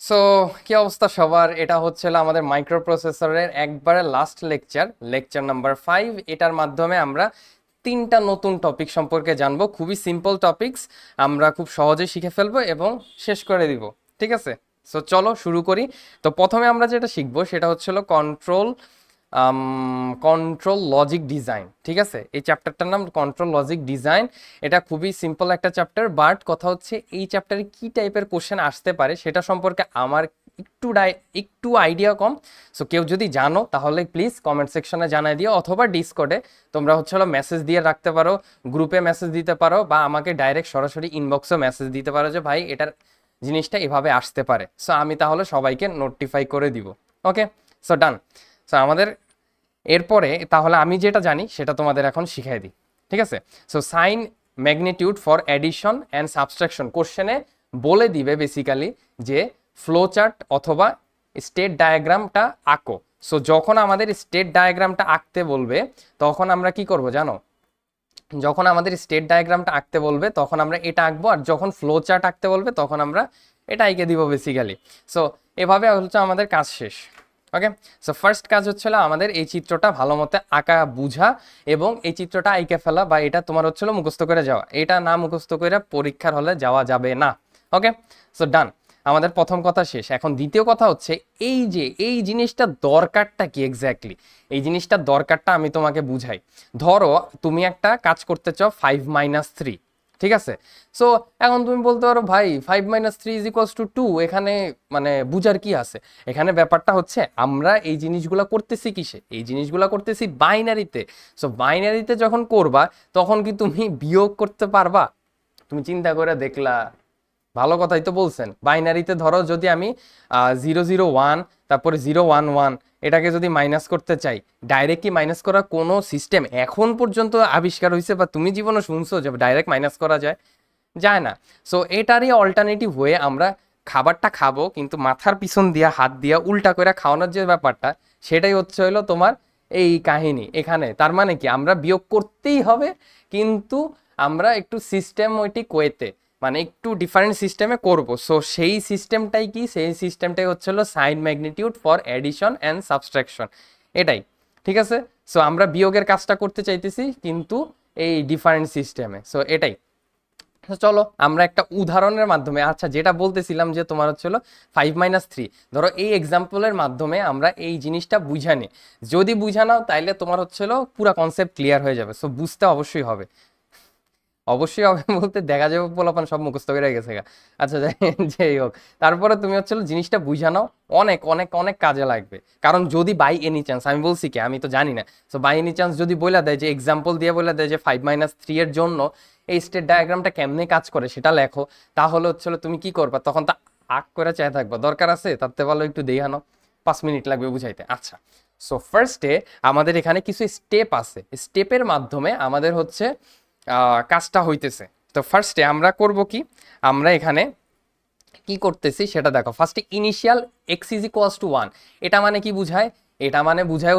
So কি অবস্থা সবার? এটা হচ্ছিল আমাদের মাইক্রো প্রসেসরের একবারে লাস্ট লেকচার, লেকচার নাম্বার 5। এটার মাধ্যমে আমরা তিনটা নতুন টপিক সম্পর্কে জানবো। খুবই সিম্পল টপিকস, আমরা খুব সহজে শিখে ফেলবো এবং শেষ করে দিব। ঠিক আছে, সো চলো শুরু করি। তো প্রথমে আমরা যেটা শিখবো সেটা হচ্ছিল কন্ট্রোল লজিক ডিজাইন। ঠিক আছে, এই চ্যাপ্টারটার নাম কন্ট্রোল লজিক ডিজাইন। এটা খুবই সিম্পল একটা চ্যাপ্টার, বাট কথা হচ্ছে এই চ্যাপ্টারে কি টাইপের কোশ্চেন আসতে পারে সেটা সম্পর্কে আমার একটু আইডিয়া কম। সো কেউ যদি জানো তাহলে প্লিজ কমেন্ট সেকশনে জানাই দিও, অথবা ডিসকর্ডে তোমরা মেসেজ দিয়ে রাখতে পারো, গ্রুপে মেসেজ দিতে পারো, বা আমাকে ডাইরেক্ট সরাসরি ইনবক্সে মেসেজ দিতে পারো যে ভাই এটার জিনিসটা এভাবে আসতে পারে। সো আমি তাহলে সবাইকে নোটিফাই করে দিব। ওকে, সো ডান। সো আমাদের এরপরে তাহলে আমি যেটা জানি সেটা তোমাদের এখন শিখাই দিই। ঠিক আছে, so sign magnitude for addition and subtraction কোশ্চেনে বলে দিবে বেসিক্যালি যে ফ্লো চার্ট অথবা স্টেট ডায়াগ্রামটা আঁকো। সো যখন আমাদের স্টেট ডায়াগ্রামটা আঁকতে বলবে তখন আমরা কি করব জানো? যখন আমাদের স্টেট ডায়াগ্রামটা আঁকতে বলবে তখন আমরা এটা আঁকবো, আর যখন ফ্লো চার্ট আঁকতে বলবে তখন আমরা এটা এঁকে দিব বেসিক্যালি। সো এভাবে হচ্ছে আমাদের কাজ শেষ। ওকে, সো ফার্স্ট কাজ হচ্ছিল আমাদের এই চিত্রটা ভালো মতো আঁকা বুঝা এবং এই চিত্রটা আঁকে ফেলা, বা এটা তোমার হচ্ছিল মুখস্থ করে যাওয়া। এটা না মুখস্থ করে পরীক্ষার হলে যাওয়া যাবে না। ওকে, সো ডান, আমাদের প্রথম কথা শেষ। এখন দ্বিতীয় কথা হচ্ছে এই যে এই জিনিসটা দরকারটা কি এক্স্যাক্টলি, এই জিনিসটার দরকারটা আমি তোমাকে বুঝাই। ধরো তুমি একটা কাজ করতে চাও 5 - 3, ঠিক আছে? সো এখন তুমি বলতে পারো ভাই 5 - 3 = 2, এখানে মানে বুঝার কি আছে? এখানে ব্যাপারটা হচ্ছে আমরা এই জিনিসগুলো করতেছি কিসে? এই জিনিসগুলো করতেছি বাইনারিতে। সো বাইনারিতে যখন করবা তখন কি তুমি বিয়োগ করতে পারবা? তুমি চিন্তা করে দেখলা? ভালো কথাই তো বলছেন। বাইনারিতে ধরো যদি আমি 0 0 1 তারপরে 0 1 1 এটাকে যদি মাইনাস করতে চাই, ডাইরেক্ট কি মাইনাস করা কোনো সিস্টেম এখন পর্যন্ত আবিষ্কার হয়েছে বা তুমি জীবনে শুনছো যে ডাইরেক্ট মাইনাস করা যায়? যায় না। সো এটারই অল্টারনেটিভ হয়ে আমরা খাবারটা খাবো, কিন্তু মাথার পিছন দিয়া হাত দিয়া উল্টা করে খাওয়ানোর যে ব্যাপারটা, সেটাই হলো তোমার এই কাহিনী এখানে। তার মানে কি আমরা বিয়োগ করতেই হবে, কিন্তু আমরা একটু সিস্টেমেটিক ওয়েতে, মানে একটু ডিফারেন্ট সিস্টেমে করব। সো সেই সিস্টেমটাই কি? সেই সিস্টেমটাই হচ্ছিল sign magnitude for addition and subtraction. এটাই ঠিক আছে। সো আমরা বিয়োগের কাজটা করতে চাইতেছি কিন্তু এই ডিফারেন্ট সিস্টেমে। সো এটাই। চলো আমরা একটা উদাহরণের মাধ্যমে, আচ্ছা যেটা বলতেছিলাম যে তোমার 5 - 3, ধরো এই এক্সাম্পলের মাধ্যমে আমরা এই জিনিসটা বুঝানি। যদি বুঝা নাও তাইলে তোমার পুরো কনসেপ্ট ক্লিয়ার হয়ে যাবে। সো বুঝতে অবশ্যই হবে। অবশ্যই হবে বলতে দেখা যাবে পোলাপান সব মুখস্থ করে গেছে গা। আচ্ছা যাই হোক, তারপরে তুমি জিনিসটা বুঝানো অনেক অনেক অনেক কাজে লাগবে। কারণ যদি বাই এনি চান্স, আমি বলছি কি আমি তো জানি না, সো বাই এনি চান্স যদি বলে দেয় যে এক্সাম্পল দিয়ে বলে দেয় যে 5 - 3 এর জন্য এই স্টেট ডায়াগ্রামটা কেমনে কাজ করে সেটা লেখো, তাহলে তুমি কি করবা? তখন তা আঁক করে চাই থাকবা, দরকার আছে তাতে ভালো একটু দেখানো, 5 মিনিট লাগবে বুঝাইতে। আচ্ছা, সো ফার্স্টে আমাদের এখানে কিছু স্টেপ আছে, স্টেপের মাধ্যমে আমাদের কাজটা হইতেছে। তো ফার্স্টে আমরা করব কি, আমরা এখানে কি করতেছি সেটা দেখো। ফার্স্টে ইনিশিয়াল x = 1, এটা মানে কি বুঝায়? এটা মানে বুঝায়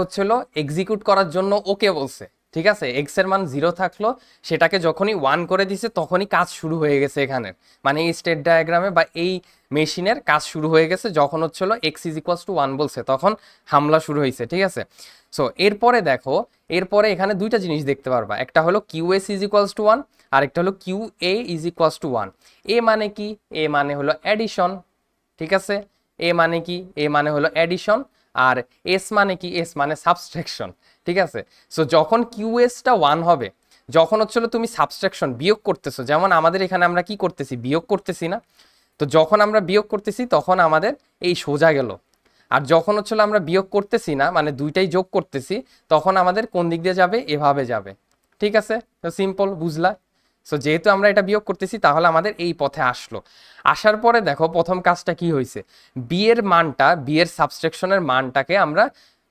এক্সিকিউট করার জন্য ওকে বলছে। ঠিক আছে, এক্স এর মান 0 থাকলো, সেটাকে যখনই 1 করে দিছে তখনই কাজ শুরু হয়ে গেছে এখানে, মানে এই স্টেট ডায়াগ্রামে বা এই মেশিনের কাজ শুরু হয়ে গেছে। যখন x = 1 বলছে তখন হামলা শুরু হয়েছে। ঠিক আছে, সো এরপরে দেখো, এরপরে এখানে দুইটা জিনিস দেখতে পারবা, একটা হলো QS = 1 আর একটা হলো QA = 1। এ মানে কি? এ মানে হলো অ্যাডিশন। ঠিক আছে, এ মানে কি? এ মানে হলো অ্যাডিশন। আর এস মানে কি? এস মানে সাবট্রাকশন। ঠিক আছে, সো যখন কিউএসটা 1 হবে, যখন তুমি সাবট্রাকশন বিয়োগ করতেছো, যেমন আমাদের এখানে আমরা কি করতেছি? বিয়োগ করতেছি না? তো যখন আমরা বিয়োগ করতেছি তখন আমাদের এই সোজা গেল। আর যখন আমরা বিয়োগ করতেছি না, মানে দুইটাই যোগ করতেছি, তখন আমাদের কোন দিক দিয়ে যাবে? এভাবে যাবে। ঠিক আছে, তো সিম্পল, বুঝলা? সো যেহেতু আমরা এটা বিয়োগ করতেছি তাহলে আমাদের এই পথে আসলো। আসার পরে দেখো প্রথম কাজটা কি হয়েছে, বি এর মানটা, বি এর সাবট্রাকশনের মানটাকে আমরা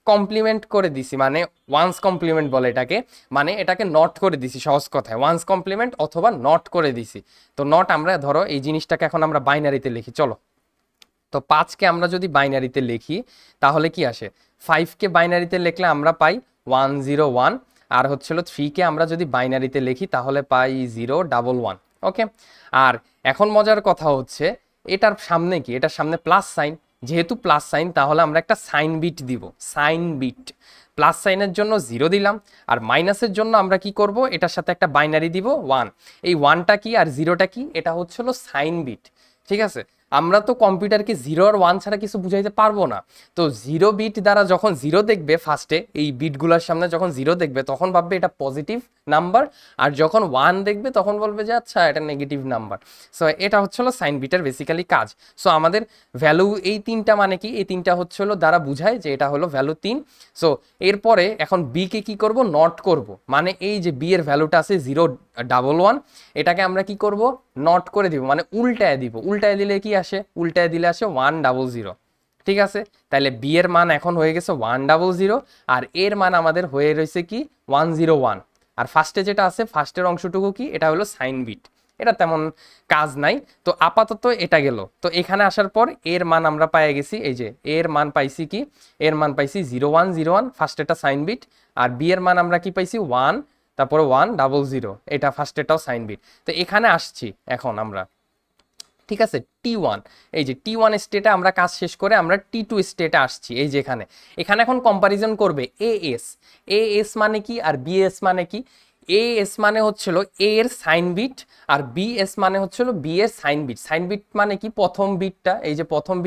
কমপ্লিমেন্ট করে দিছি, মানে ওয়ান্স কমপ্লিমেন্ট বলে এটাকে, মানে এটাকে নট করে দিছি। সহজ কথায় ওয়ান্স কমপ্লিমেন্ট অথবা নট করে দিছি। তো নট আমরা ধরো এই জিনিসটাকে এখন আমরা বাইনারিতে লিখি। চলো, তো 5কে আমরা যদি বাইনারিতে লিখি তাহলে কি আসে? 5কে বাইনারিতে লিখলে আমরা পাই 1 0 1, আর 3কে আমরা যদি বাইনারিতে লিখি তাহলে পাই 0 1 1। ওকে, আর এখন মজার কথা হচ্ছে এটার সামনে কি, এটার সামনে প্লাস সাইন, যেহেতু প্লাস সাইন তাহলে আমরা একটা সাইন বিট দিব, সাইন বিট। প্লাস সাইনের জন্য 0 দিলাম, আর মাইনাসের জন্য আমরা কি করব, এটার সাথে একটা বাইনারি দিব 1। এই 1টা কি আর 0টা কি, এটা হচ্ছে হলো সাইন বিট। ঠিক আছে, আমরা তো কম্পিউটারকে 0 আর 1 ছাড়া কিছু বুঝাইতে পারবো না। তো 0 বিট দ্বারা যখন 0 দেখবে ফার্স্টে, এই বিটগুলোর সামনে যখন 0 দেখবে তখন ভাববে এটা পজিটিভ নাম্বার, আর যখন 1 দেখবে তখন বলবে যে আচ্ছা এটা নেগেটিভ নাম্বার। সো এটা হচ্ছে হলো সাইন বিটের বেসিক্যালি কাজ। সো আমাদের ভ্যালু এই তিনটা মানে কি, এই তিনটা হচ্ছে হলো দ্বারা বুঝায় যে এটা হলো ভ্যালু 3। সো এরপরে এখন বি কে কি করব, নট করব, মানে এই যে বি এর ভ্যালুটা আছে 011, এটাকে আমরা কি করব, নট করে দিব, মানে উল্টায় দিব। উল্টায় দিলে কি আসে, উল্টায় দিলে আসে 100। ঠিক আছে, তাহলে বি এর মান এখন হয়ে গেছে 100, আর এর মান আমাদের হয়ে রয়েছে কি 101। আর ফার্স্টে যেটা আছে, ফার্স্টের অংশটুকু কি, এটা হলো সাইন বিট, এটা তেমন কাজ নাই। তো আপাতত এটা গেল। তো এখানে আসার পর এর মান আমরা পেয়ে গেছি, এই যে এর মান পাইছি কি, এর মান পাইছি 0101, ফার্স্ট এটা সাইন বিট। আর বি এর মান আমরা কি পাইছি 1, তারপরে 100, এটা ফার্স্ট এটাও সাইন বিট। তো এখানে আসছি এখন আমরা, ঠিক আছে, T1, এই যে T1 স্টেটে আমরা কাজ শেষ করে আমরা T2 স্টেটে আসছি। এই যে এখানে এখানে এখন কম্পারিজন করবে এএস, এএস মানে কি আর বিএস মানে কি। এএস মানে হচ্ছিল এ এর সাইন বিট, আর বিএস মানে হচ্ছিল বি এর সাইন বিট। সাইন বিট মানে কি, প্রথম বিটটা, এই যে প্রথম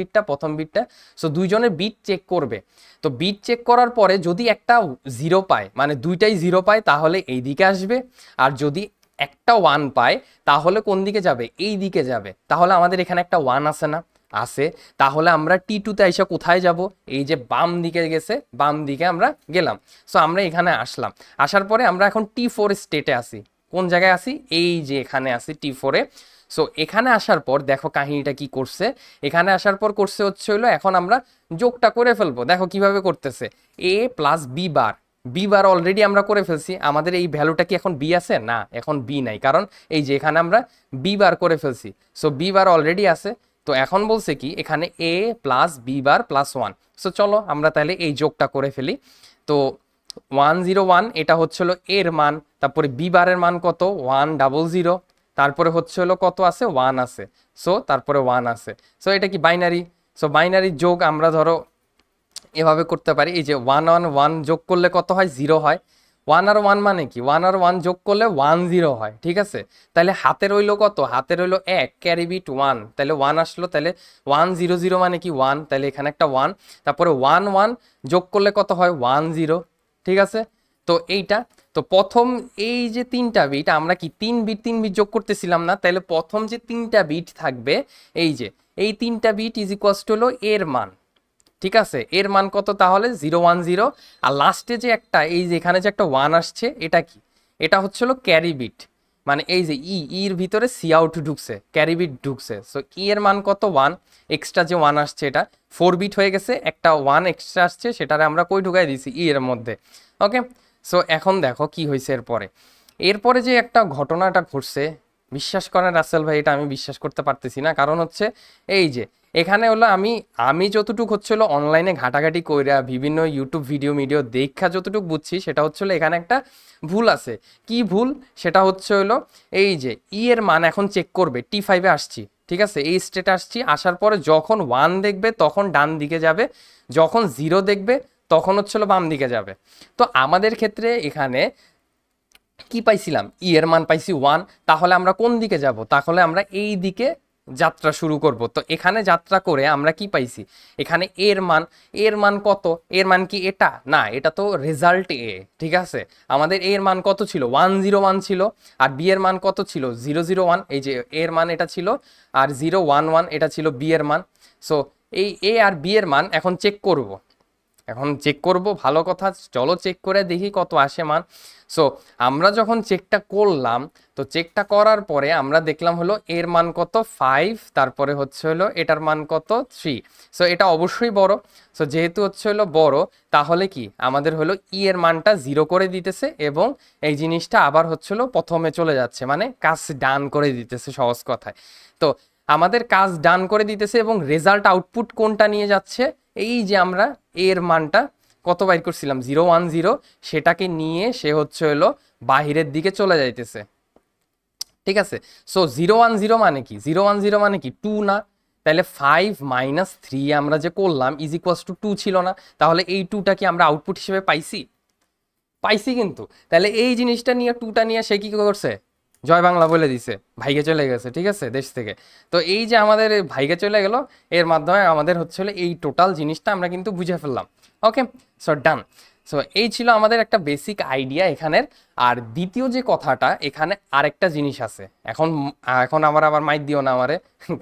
বিটটা। সো দুইজনের বিট চেক করবে। তো বিট চেক করার পরে যদি একটা 0 পায়, মানে দুইটাই 0 পায়, তাহলে এই দিকে আসবে। আর যদি একটা 1 পায় তাহলে কোন দিকে যাবে, এই দিকে যাবে। তাহলে আমাদের এখানে একটা 1 আছে না, আছে। তাহলে আমরা T2 তে এসে কোথায় যাব, এই যে বাম দিকে গেছে, বাম দিকে আমরা গেলাম। সো আমরা এখানে আসলাম, আসার পরে আমরা এখন T4 স্টেটে আসি। কোন জায়গায় আসি, এই যে এখানে আসি T4 এ। সো এখানে আসার পর দেখো কাহিনীটা কি করছে। এখানে আসার পর করছে হচ্ছে হলো, এখন আমরা যোগটা করে ফেলবো। দেখো কিভাবে করতেছে, a plus B bar, B bar already আমরা করে ফেলছি। আমাদের এই ভ্যালুটা কি এখন বি আছে, না এখন বি নাই, কারণ এই যে এখানে আমরা বি বার করে ফেলছি। সো বি বার অলরেডি আছে। তো এখন বলছে কি, এখানে A plus B bar plus 1। So চলো আমরা তাহলে এই যোগটা করে ফেলি। তো 101 এটা হচ্ছে হলো এর মান, তারপরে বি বারের মান কত 100, তারপরে হচ্ছে হলো কত আছে 1 আছে। সো তারপরে 1 আছে। সো এটা কি বাইনারি। সো বাইনারি যোগ আমরা ধরো এভাবে করতে পারি, এই যে 1 যোগ করলে কত হয়, 0 হয়। 1 আর 1 মানে কি, 1 আর 1 যোগ করলে 10 হয়। ঠিক আছে, তাহলে হাতে রইলো কত, হাতে রইলো 1, ক্যারি বিট 1, তাহলে 1 আসলো। তাহলে 100 মানে কি 1, তাহলে এখানে একটা 1, তারপরে 1 যোগ করলে কত হয় 10। ঠিক আছে, তো এইটা, তো প্রথম এই যে 3টা বিট আমরা কি 3 বিট যোগ করতেছিলাম না, তাহলে প্রথম যে 3টা বিট থাকবে, এই যে এই 3টা বিট ইজ ইকুয়ালস টু হলো এর মান। ঠিক আছে, এর মান কত তাহলে 010। আর লাস্টে যে একটা, এই যে এখানে যে একটা 1 আসছে, এটা কি, এটা হচ্ছে হলো ক্যারি বিট, মানে এই যে এর ভিতরে সি আউট ঢুকছে, ক্যারি বিট ঢুকছে। সো এর মান কত 1, এক্সট্রা যে 1 আসছে এটা 4 বিট হয়ে গেছে, একটা 1 এক্সট্রা আসছে, সেটারে আমরা কই ঢুকাই দিয়েছি, এর মধ্যে। ওকে, সো এখন দেখো কি হয়েছে এরপরে যে একটা ঘটনাটা ঘটছে, বিশ্বাস করেন রাসেল ভাই, এটা আমি বিশ্বাস করতে পারতেছি না। কারণ হচ্ছে এই যে এখানে হলো আমি যতটুকু হচ্ছে হলো অনলাইনে ঘাটাঘাটি কইরা বিভিন্ন ইউটিউব ভিডিও দেখা যতটুকু বুঝছি, সেটা হচ্ছে হলো এখানে একটা ভুল আছে। কি ভুল, সেটা হচ্ছে হলো এই যে এর মান এখন চেক করবে, T5 এ আসছি। ঠিক আছে, এই স্টেটে আসছি, আসার পরে যখন 1 দেখবে তখন ডান দিকে যাবে, যখন 0 দেখবে তখন হচ্ছে হলো বাম দিকে যাবে। তো আমাদের ক্ষেত্রে এখানে কি পাইছিলাম, এর মান পাইছি 1, তাহলে আমরা কোন দিকে যাব, তাহলে আমরা এই দিকে যাত্রা শুরু করব। তো এখানে যাত্রা করে আমরা কি পাইছি, এখানে এর মান কত, এর মান কি এটা না, এটা তো রেজাল্ট এ। ঠিক আছে, আমাদের এর মান কত ছিল 101 ছিল, আর বি এর মান কত ছিল 001, এই যে এর মান এটা ছিল, আর 011 এটা ছিল বি এর মান। সো এই এ আর বি এর মান এখন চেক করব, ভালো কথা, চলো চেক করে দেখি কত আসে মান। সো আমরা যখন চেকটা করলাম, তো চেকটা করার পরে আমরা দেখলাম হলো এর মান কত 5, তারপরে হচ্ছে হলো এটার মান কত 3। সো এটা অবশ্যই বড়। সো যেহেতু হচ্ছে হলো বড়, তাহলে কি আমাদের হলো এর মানটা 0 করে দিতেছে, এবং এই জিনিসটা আবার হচ্ছে হলো প্রথমে চলে যাচ্ছে, মানে কাজ ডান করে দিতেছে সহজ কথায়। তো আমাদের কাজ ডান করে দিতেছে, এবং রেজাল্ট আউটপুট কোনটা নিয়ে যাচ্ছে, এই যে আমরা এর মানটা কত বাইর করছিলাম 010, সেটাকে নিয়ে সে হচ্ছে হলো বাহিরের দিকে চলে যাইতেছে। ঠিক আছে, সো 010 মানে কি, 2 না, তাহলে 5 মাইনাস 3 আমরা যে করলাম ইজ ইকুয়ালস টু 2 ছিল না? তাহলে এই 2টা কি আমরা আউটপুট হিসেবে পাইছি? পাইছি কিন্তু। তাহলে এই জিনিসটা নিয়ে 2টা নিয়ে সে কি করছে? জয় বাংলা বলে দিছে, ভাইগে চলে গেছে, ঠিক আছে, দেশ থেকে। তো এই যে আমাদের ভাইগে চলে গেল, এর মাধ্যমে আমাদের হচ্ছে এই টোটাল জিনিসটা আমরা কিন্তু বুঝে ফেললাম। ওকে, সো ডান। সো এই ছিল আমাদের একটা বেসিক আইডিয়া এখানের। আর দ্বিতীয় যে কথাটা, এখানে আরেকটা জিনিস আছে। এখন এখন আবার মাইক দিও না আমারে,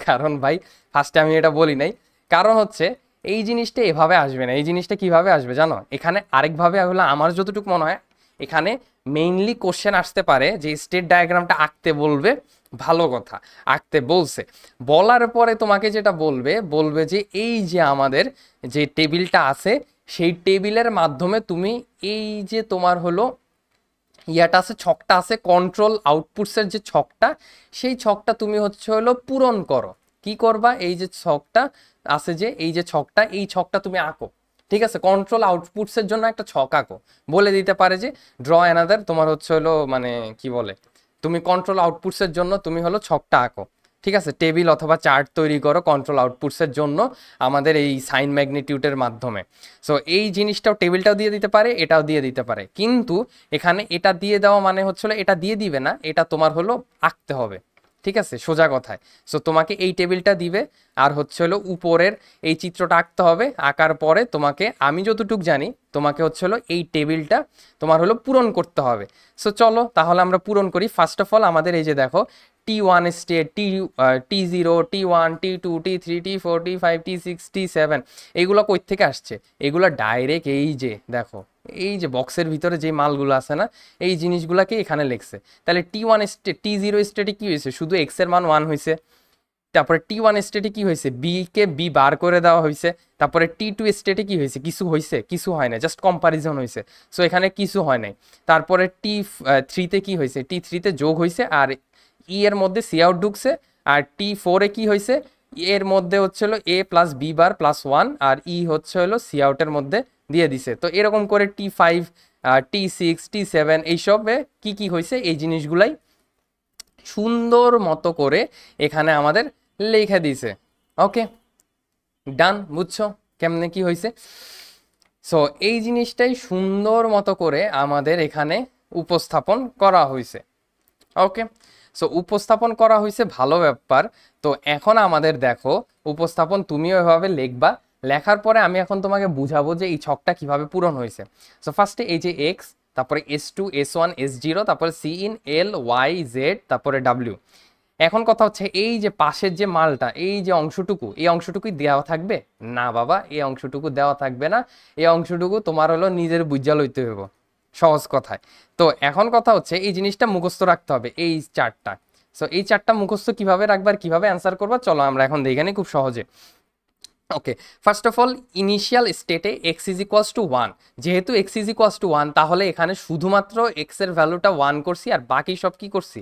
কারণ ভাই ফার্স্টে আমি এটা বলি নাই। কারণ হচ্ছে এই জিনিসটা এভাবে আসবে না। এই জিনিসটা কিভাবে আসবে জানো? এখানে আরেকভাবে হলো, আমার যতটুকু মনে হয় এখানে মেইনলি কোশ্চেন আসতে পারে যে স্টেট ডায়াগ্রামটা আঁকতে বলবে, ভালো কথা, আঁকতে বলছে, বলার পরে তোমাকে যেটা বলবে যে এই যে আমাদের যে টেবিলটা আছে সেই টেবিলের মাধ্যমে তুমি এই যে তোমার হলো ইয়াটা আছে, ছকটা আছে, কন্ট্রোল আউটপুটসের যে ছকটা, সেই ছকটা তুমি হচ্ছে হলো পূরণ করো। কি করবা? এই যে ছকটা আছে, যে এই যে ছকটা, এই ছকটা তুমি আঁকো। ঠিক আছে, কন্ট্রোল আউটপুটসের জন্য একটা ছক আঁকো। বলে দিতে পারে যে ড্র অ্যানাদার, তোমার হচ্ছে হলো মানে কি বলে, তুমি কন্ট্রোল আউটপুটসের জন্য তুমি হলো ছকটা আঁকো। ঠিক আছে, টেবিল অথবা চার্ট তৈরি করো কন্ট্রোল আউটপুটসের জন্য আমাদের এই সাইন ম্যাগনিটিউডের মাধ্যমে। সো এই জিনিসটাও, টেবিলটাও দিয়ে দিতে পারে, এটাও দিয়ে দিতে পারে। কিন্তু এখানে এটা দিয়ে দেওয়া মানে হচ্ছিল এটা দিয়ে দিবে না, এটা তোমার হলো আঁকতে হবে। ঠিক আছে, সোজা কথায়। সো তোমাকে এই টেবিলটা দিবে, আর হচ্ছে হলো উপরের এই চিত্রটা আঁকতে হবে। আঁকার পরে তোমাকে, আমি যতটুকু জানি, তোমাকে হচ্ছে হলো এই টেবিলটা তোমার হলো পূরণ করতে হবে। সো চলো তাহলে আমরা পূরণ করি। ফার্স্ট অফ অল আমাদের এই যে দেখো T1 state, T0, T1, T2, T3, T4, T5, T6, T7, এইগুলো কই থেকে আসছে? এগুলো ডাইরেক্ট এই যে দেখো, এই যে বক্সের ভিতরে যে মালগুলো আছে না, এই জিনিসগুলোকে এখানে লিখছে। তাহলে T1 স্টেট, T0 স্টেটে কি হয়েছে? শুধু এক্স এর মান 1 হয়েছে। তারপরে T1 স্টেটে কি হয়েছে? বি কে বি বার করে দেওয়া হয়েছে। তারপরে T2 স্টেটে কি হয়েছে? কিছু হয়েছে? কিছু হয় না, জাস্ট কম্পারিজন হয়েছে। সো এখানে কিছু হয় নাই। তারপরে T3তে কি হয়েছে? T3তে যোগ হয়েছে, আর ই এর মধ্যে সি আউট ঢুকছে। আর T4-এ কি হয়েছে? এর মধ্যে হচ্ছে হলো এ প্লাস বি বার প্লাস 1, আর ই হচ্ছে হলো সি আউটের মধ্যে দিয়ে দিছে। তো এরকম করে T5, T6, T7 এইসবে কি কি হয়েছে, এই জিনিসগুলাই সুন্দর মতো করে এখানে আমাদের লিখে দিছে। ওকে, ডান। বুঝছো কেমনে কি হয়েছে? সো এই জিনিসটাই সুন্দর মতো করে আমাদের এখানে উপস্থাপন করা হয়েছে। ওকে, সো উপস্থাপন করা হয়েছে, ভালো ব্যাপার। তো এখন আমাদের দেখো উপস্থাপন তুমিও এভাবে লিখবা। লেখার পরে আমি এখন তোমাকে বুঝাবো যে এই ছকটা কিভাবে পূরণ হয়েছে। সো ফার্স্টে এই যে এক্স, তারপরে S2, S1, S0, তারপরে C in L, Y, Z, তারপরে ডাব্লিউ। এখন কথা হচ্ছে এই যে পাশের যে মালটা, এই যে অংশটুকু, এই অংশটুকুই দেওয়া থাকবে না বাবা, এই অংশটুকু দেওয়া থাকবে না। এই অংশটুকু তোমার হলো নিজের বুঝা লইতে হইব, সহজ কথায়। তো এখন কথা হচ্ছে এই জিনিসটা মুখস্থ রাখতে হবে, এই চারটা। সো এই চারটা মুখস্থ কিভাবে রাখবার, কিভাবে অ্যান্সার করবা, চলো আমরা এখন দেখে নিই খুব সহজে। ওকে, ফার্স্ট অফ অল ইনিশিয়াল স্টেটে এক্স ইজ ইকুয়ালস টু 1, যেহেতু এক্স ইজ ইকুয়ালস টু 1, তাহলে এখানে শুধুমাত্র এক্স এর ভ্যালুটা 1 করছি, আর বাকি সব কি করছি?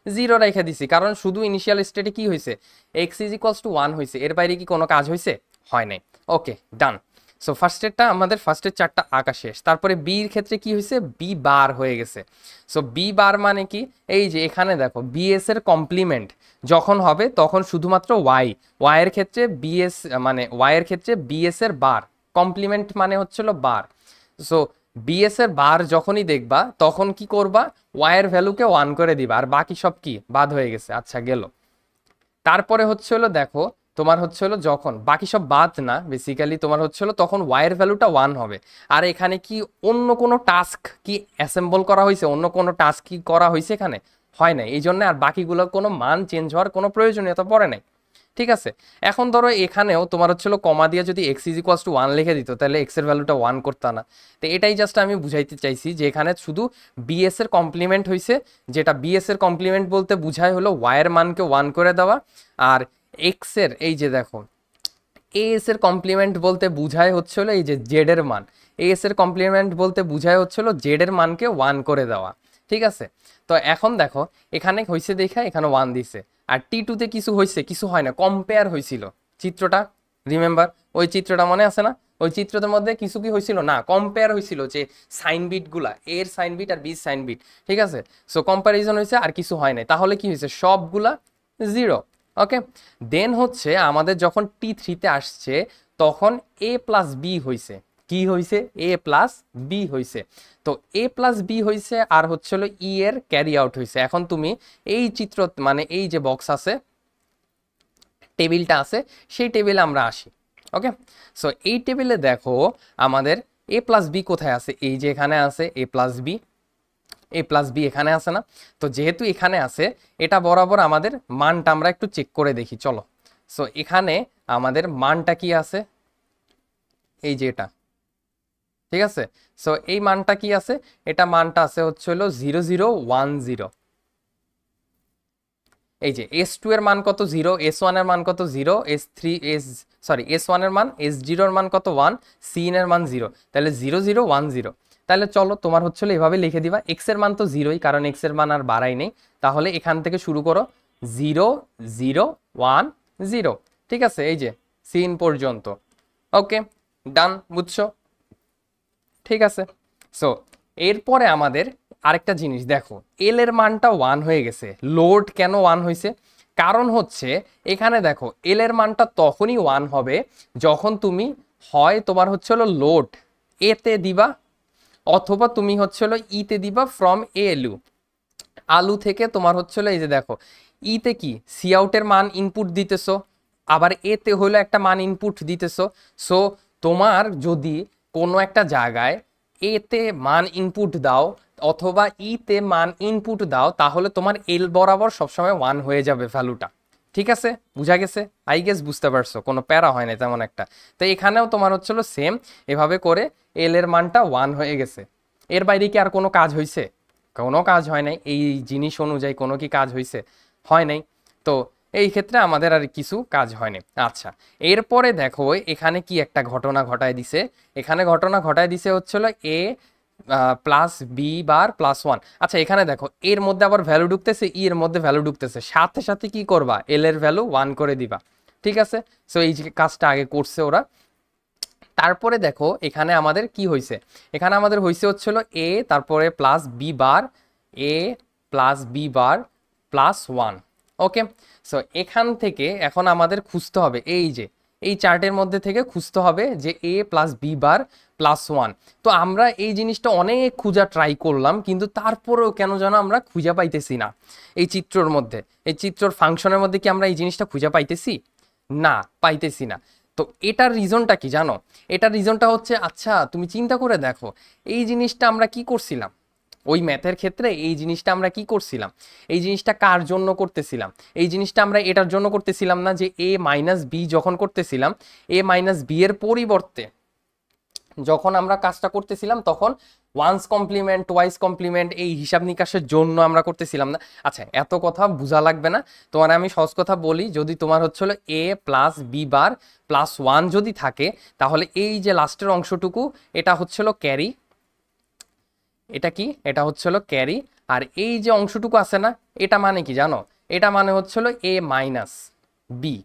0 রেখে দিছি। কারণ শুধু ইনিশিয়াল স্টেটে কি হয়েছে? এক্স ইজ ইকুয়ালস টু 1 হয়েছে, এর বাইরে কি কোনো কাজ হয়েছে? হয় নাই। ওকে, ডান। সো ফার্স্টেরটা আমাদের, ফার্স্টের চারটা আঁকা শেষ। তারপরে বির ক্ষেত্রে কি হয়েছে? বি বার হয়ে গেছে। সো বি বার মানে কি? এই যে এখানে দেখো বিএস এর কমপ্লিমেন্ট যখন হবে তখন শুধুমাত্র ওয়াই এর ক্ষেত্রে বিএস, মানে ওয়াই এর ক্ষেত্রে বিএস এর বার, কমপ্লিমেন্ট মানে হচ্ছিল বার। সো বিএস এর বার যখনই দেখবা তখন কি করবা? ওয়াই এর ভ্যালুকে 1 করে দিবা, আর বাকি সব কি বাদ হয়ে গেছে। আচ্ছা, গেল। তারপরে হচ্ছে হলো দেখো তোমার হচ্ছে হলো যখন বাকি সব বাদ না, বেসিক্যালি তোমার হচ্ছে হলো তখন ওয়াইয়ের ভ্যালুটা 1 হবে। আর এখানে কি অন্য কোনো টাস্ক কি অ্যাসেম্বল করা হয়েছে? অন্য কোনো টাস্ক কি করা হয়েছে? এখানে হয় নাই, এই জন্য আর বাকিগুলো কোনো মান চেঞ্জ হওয়ার কোনো প্রয়োজনীয়তা পড়ে নাই। ঠিক আছে, এখন ধরো এখানেও তোমার হচ্ছিল কমা দিয়ে যদি এক্স ইজ ইকুয়ালস টু 1 লিখে দিত, তাহলে এক্স এর ভ্যালুটা 1 করতে না। তো এটাই জাস্ট আমি বুঝাইতে চাইছি যে এখানে শুধু বিএস এর কমপ্লিমেন্ট হয়েছে, যেটা বিএস এর কমপ্লিমেন্ট বলতে বুঝায় হলো ওয়াইয়ের মানকে 1 করে দেওয়া। আর এক্স এর এই যে দেখো এস এর কমপ্লিমেন্ট বলতে বুঝায় হচ্ছিল এই যে জেড এর মান, এস এর কমপ্লিমেন্ট বলতে বুঝায় হচ্ছিল জেড এর মানকে 1 করে দেওয়া। ঠিক আছে, তো এখন দেখো এখানে হয়েছে দেখা এখানে 1 দিছে। আর T2-তে কিছু হয়েছে? কিছু হয় না, কম্পেয়ার হয়েছিল চিত্রটা, রিমেম্বার ওই চিত্রটা মনে আছে না? ওই চিত্রটার মধ্যে কিছু কি হয়েছিল না, কম্পেয়ার হয়েছিল যে সাইন বিট গুলা, এর সাইন বিট আর বি সাইন বিট। ঠিক আছে, সো কম্পারিজন হয়েছে, আর কিছু হয় নাই। তাহলে কি হয়েছে? সবগুলা 0। ওকে, দেন হচ্ছে আমাদের যখন T3 তে আসছে তখন a প্লাস বি হয়েছে, কি হয়েছে, a প্লাস বি হয়েছে। তো a প্লাস বি হয়েছে আর হচ্ছে হলো ই এর ক্যারি আউট হয়েছে। এখন তুমি এই চিত্র মানে এই যে বক্স আছে, টেবিলটা আছে, সেই টেবিলে আমরা আসি। ওকে, সো এই টেবিলে দেখো আমাদের a প্লাস বি কোথায় আছে, এই যে এখানে আছে a plus B, A plus B এখানে আছে না? তো যেহেতু এখানে আছে, এটা বরাবর আমাদের মানটা আমরা একটু চেক করে দেখি, চলো। সো এখানে আমাদের মানটা কি আছে, এই যে এটা, ঠিক আছে। সো এই মানটা কি আছে, এটা মানটা আছে হচ্ছে হলো 0010। এই যে S2 এর মান কত 0, S1 এর মান কত 0, S3 S1 এর মান, S0 এর মান কত 1, Cin এর মান 0, তাহলে 0010। তাহলে চলো তোমার হচ্ছে এভাবে লিখে দিবা, x এর মান তো 0ই, কারণ x এর মান আর বাড়াই নেই, তাহলে এখান থেকে শুরু করো 0010, ঠিক আছে, এই যে সিন পর্যন্ত। ওকে, ডান, বুঝছো? ঠিক আছে। সো এরপরে আমাদের আরেকটা জিনিস দেখো, এল এর মানটা 1 হয়ে গেছে। লোড কেন 1 হয়েছে? কারণ হচ্ছে এখানে দেখো এল এর মানটা তখনই 1 হবে যখন তুমি হয় তোমার হচ্ছে হলো লোড এতে দিবা, অথবা তুমি হচ্ছে হলো ইতে দিবা ফ্রম এ এলু, আলু থেকে তোমার হচ্ছে হলো এই যে দেখো ইতে কি সি আউটের মান ইনপুট দিতেছো, আবার এতে হলো একটা মান ইনপুট দিতেছো। সো তোমার যদি কোনো একটা জায়গায় এতে মান ইনপুট দাও অথবা ইতে মান ইনপুট দাও, তাহলে তোমার এল বরাবর সবসময় 1 হয়ে যাবে ভ্যালুটা। ঠিক আছে, বুঝা গেছে? আই গেস বুঝতে পারছো, কোনো প্যারা হয় না তেমন একটা। তো এখানেও তোমার হচ্ছিল সেম, এভাবে করে এল এর মানটা 1 হয়ে গেছে। এর বাইরে কি আর কোনো কাজ হয়েছে? কোনো কাজ হয় নাই। এই জিনিস অনুযায়ী কোনো কি কাজ হয়েছে? হয় নাই। তো এই ক্ষেত্রে আমাদের আর কিছু কাজ হয়নি। আচ্ছা, এরপরে দেখো এখানে কি একটা ঘটনা ঘটায় দিছে। এখানে ঘটনা ঘটায় দিছে হচ্ছিল এ প্লাস বি বার প্লাস 1। আচ্ছা, এখানে দেখো এর মধ্যে আবার ভ্যালু ঢুকতেছে, ই এর মধ্যে ভ্যালু ঢুকতেছে, সাথে সাথে কি করবা, এল এর ভ্যালু 1 করে দিবা। ঠিক আছে, সো এই যে কাজটা আগে করছে ওরা। তারপরে দেখো এখানে আমাদের কি হয়েছে, এখানে আমাদের হয়েছে হচ্ছিল এ তারপরে প্লাস বি বার, এ প্লাস বি বার প্লাস 1। ওকে, সো এখান থেকে এখন আমাদের খুঁজতে হবে, এই যে এই চার্টের মধ্যে থেকে খুঁজতে হবে যে এ প্লাস বি বার প্লাস 1। তো আমরা এই জিনিসটা অনেক খুঁজা ট্রাই করলাম, কিন্তু তারপরেও কেন যেন আমরা খুঁজে পাইতেছি না এই চিত্রর মধ্যে, এই চিত্রর ফাংশনের মধ্যে কি আমরা এই জিনিসটা খুঁজে পাইতেছি? না, পাইতেছি না। তো এটার রিজনটা কি জানো? এটার রিজনটা হচ্ছে, আচ্ছা তুমি চিন্তা করে দেখো, এই জিনিসটা আমরা কি করছিলাম ওই ম্যাথের ক্ষেত্রে, এই জিনিসটা আমরা কি করছিলাম, এই জিনিসটা কার জন্য করতেছিলাম? এই জিনিসটা আমরা এটার জন্য করতেছিলাম না যে এ মাইনাস বি যখন করতেছিলাম, এ মাইনাস বি এর পরিবর্তে যখন আমরা কাজটা করতেছিলাম তখন ওয়ান্স কমপ্লিমেন্ট টুয়াইস কমপ্লিমেন্ট এই হিসাব নিকাশের জন্য আমরা করতেছিলাম না। আচ্ছা, এত কথা বোঝা লাগবে না তোমার, আমি সহজ কথা বলি, যদি তোমার হচ্ছে হলো এ প্লাস বি বার প্লাস 1 যদি থাকে, তাহলে এই যে লাস্টের অংশটুকু এটা হচ্ছিল ক্যারি, এটা কি, এটা হচ্ছিল ক্যারি। আর এই যে অংশটুকু আছে না, এটা মানে কি জানো? এটা মানে হচ্ছিল এ মাইনাস বি।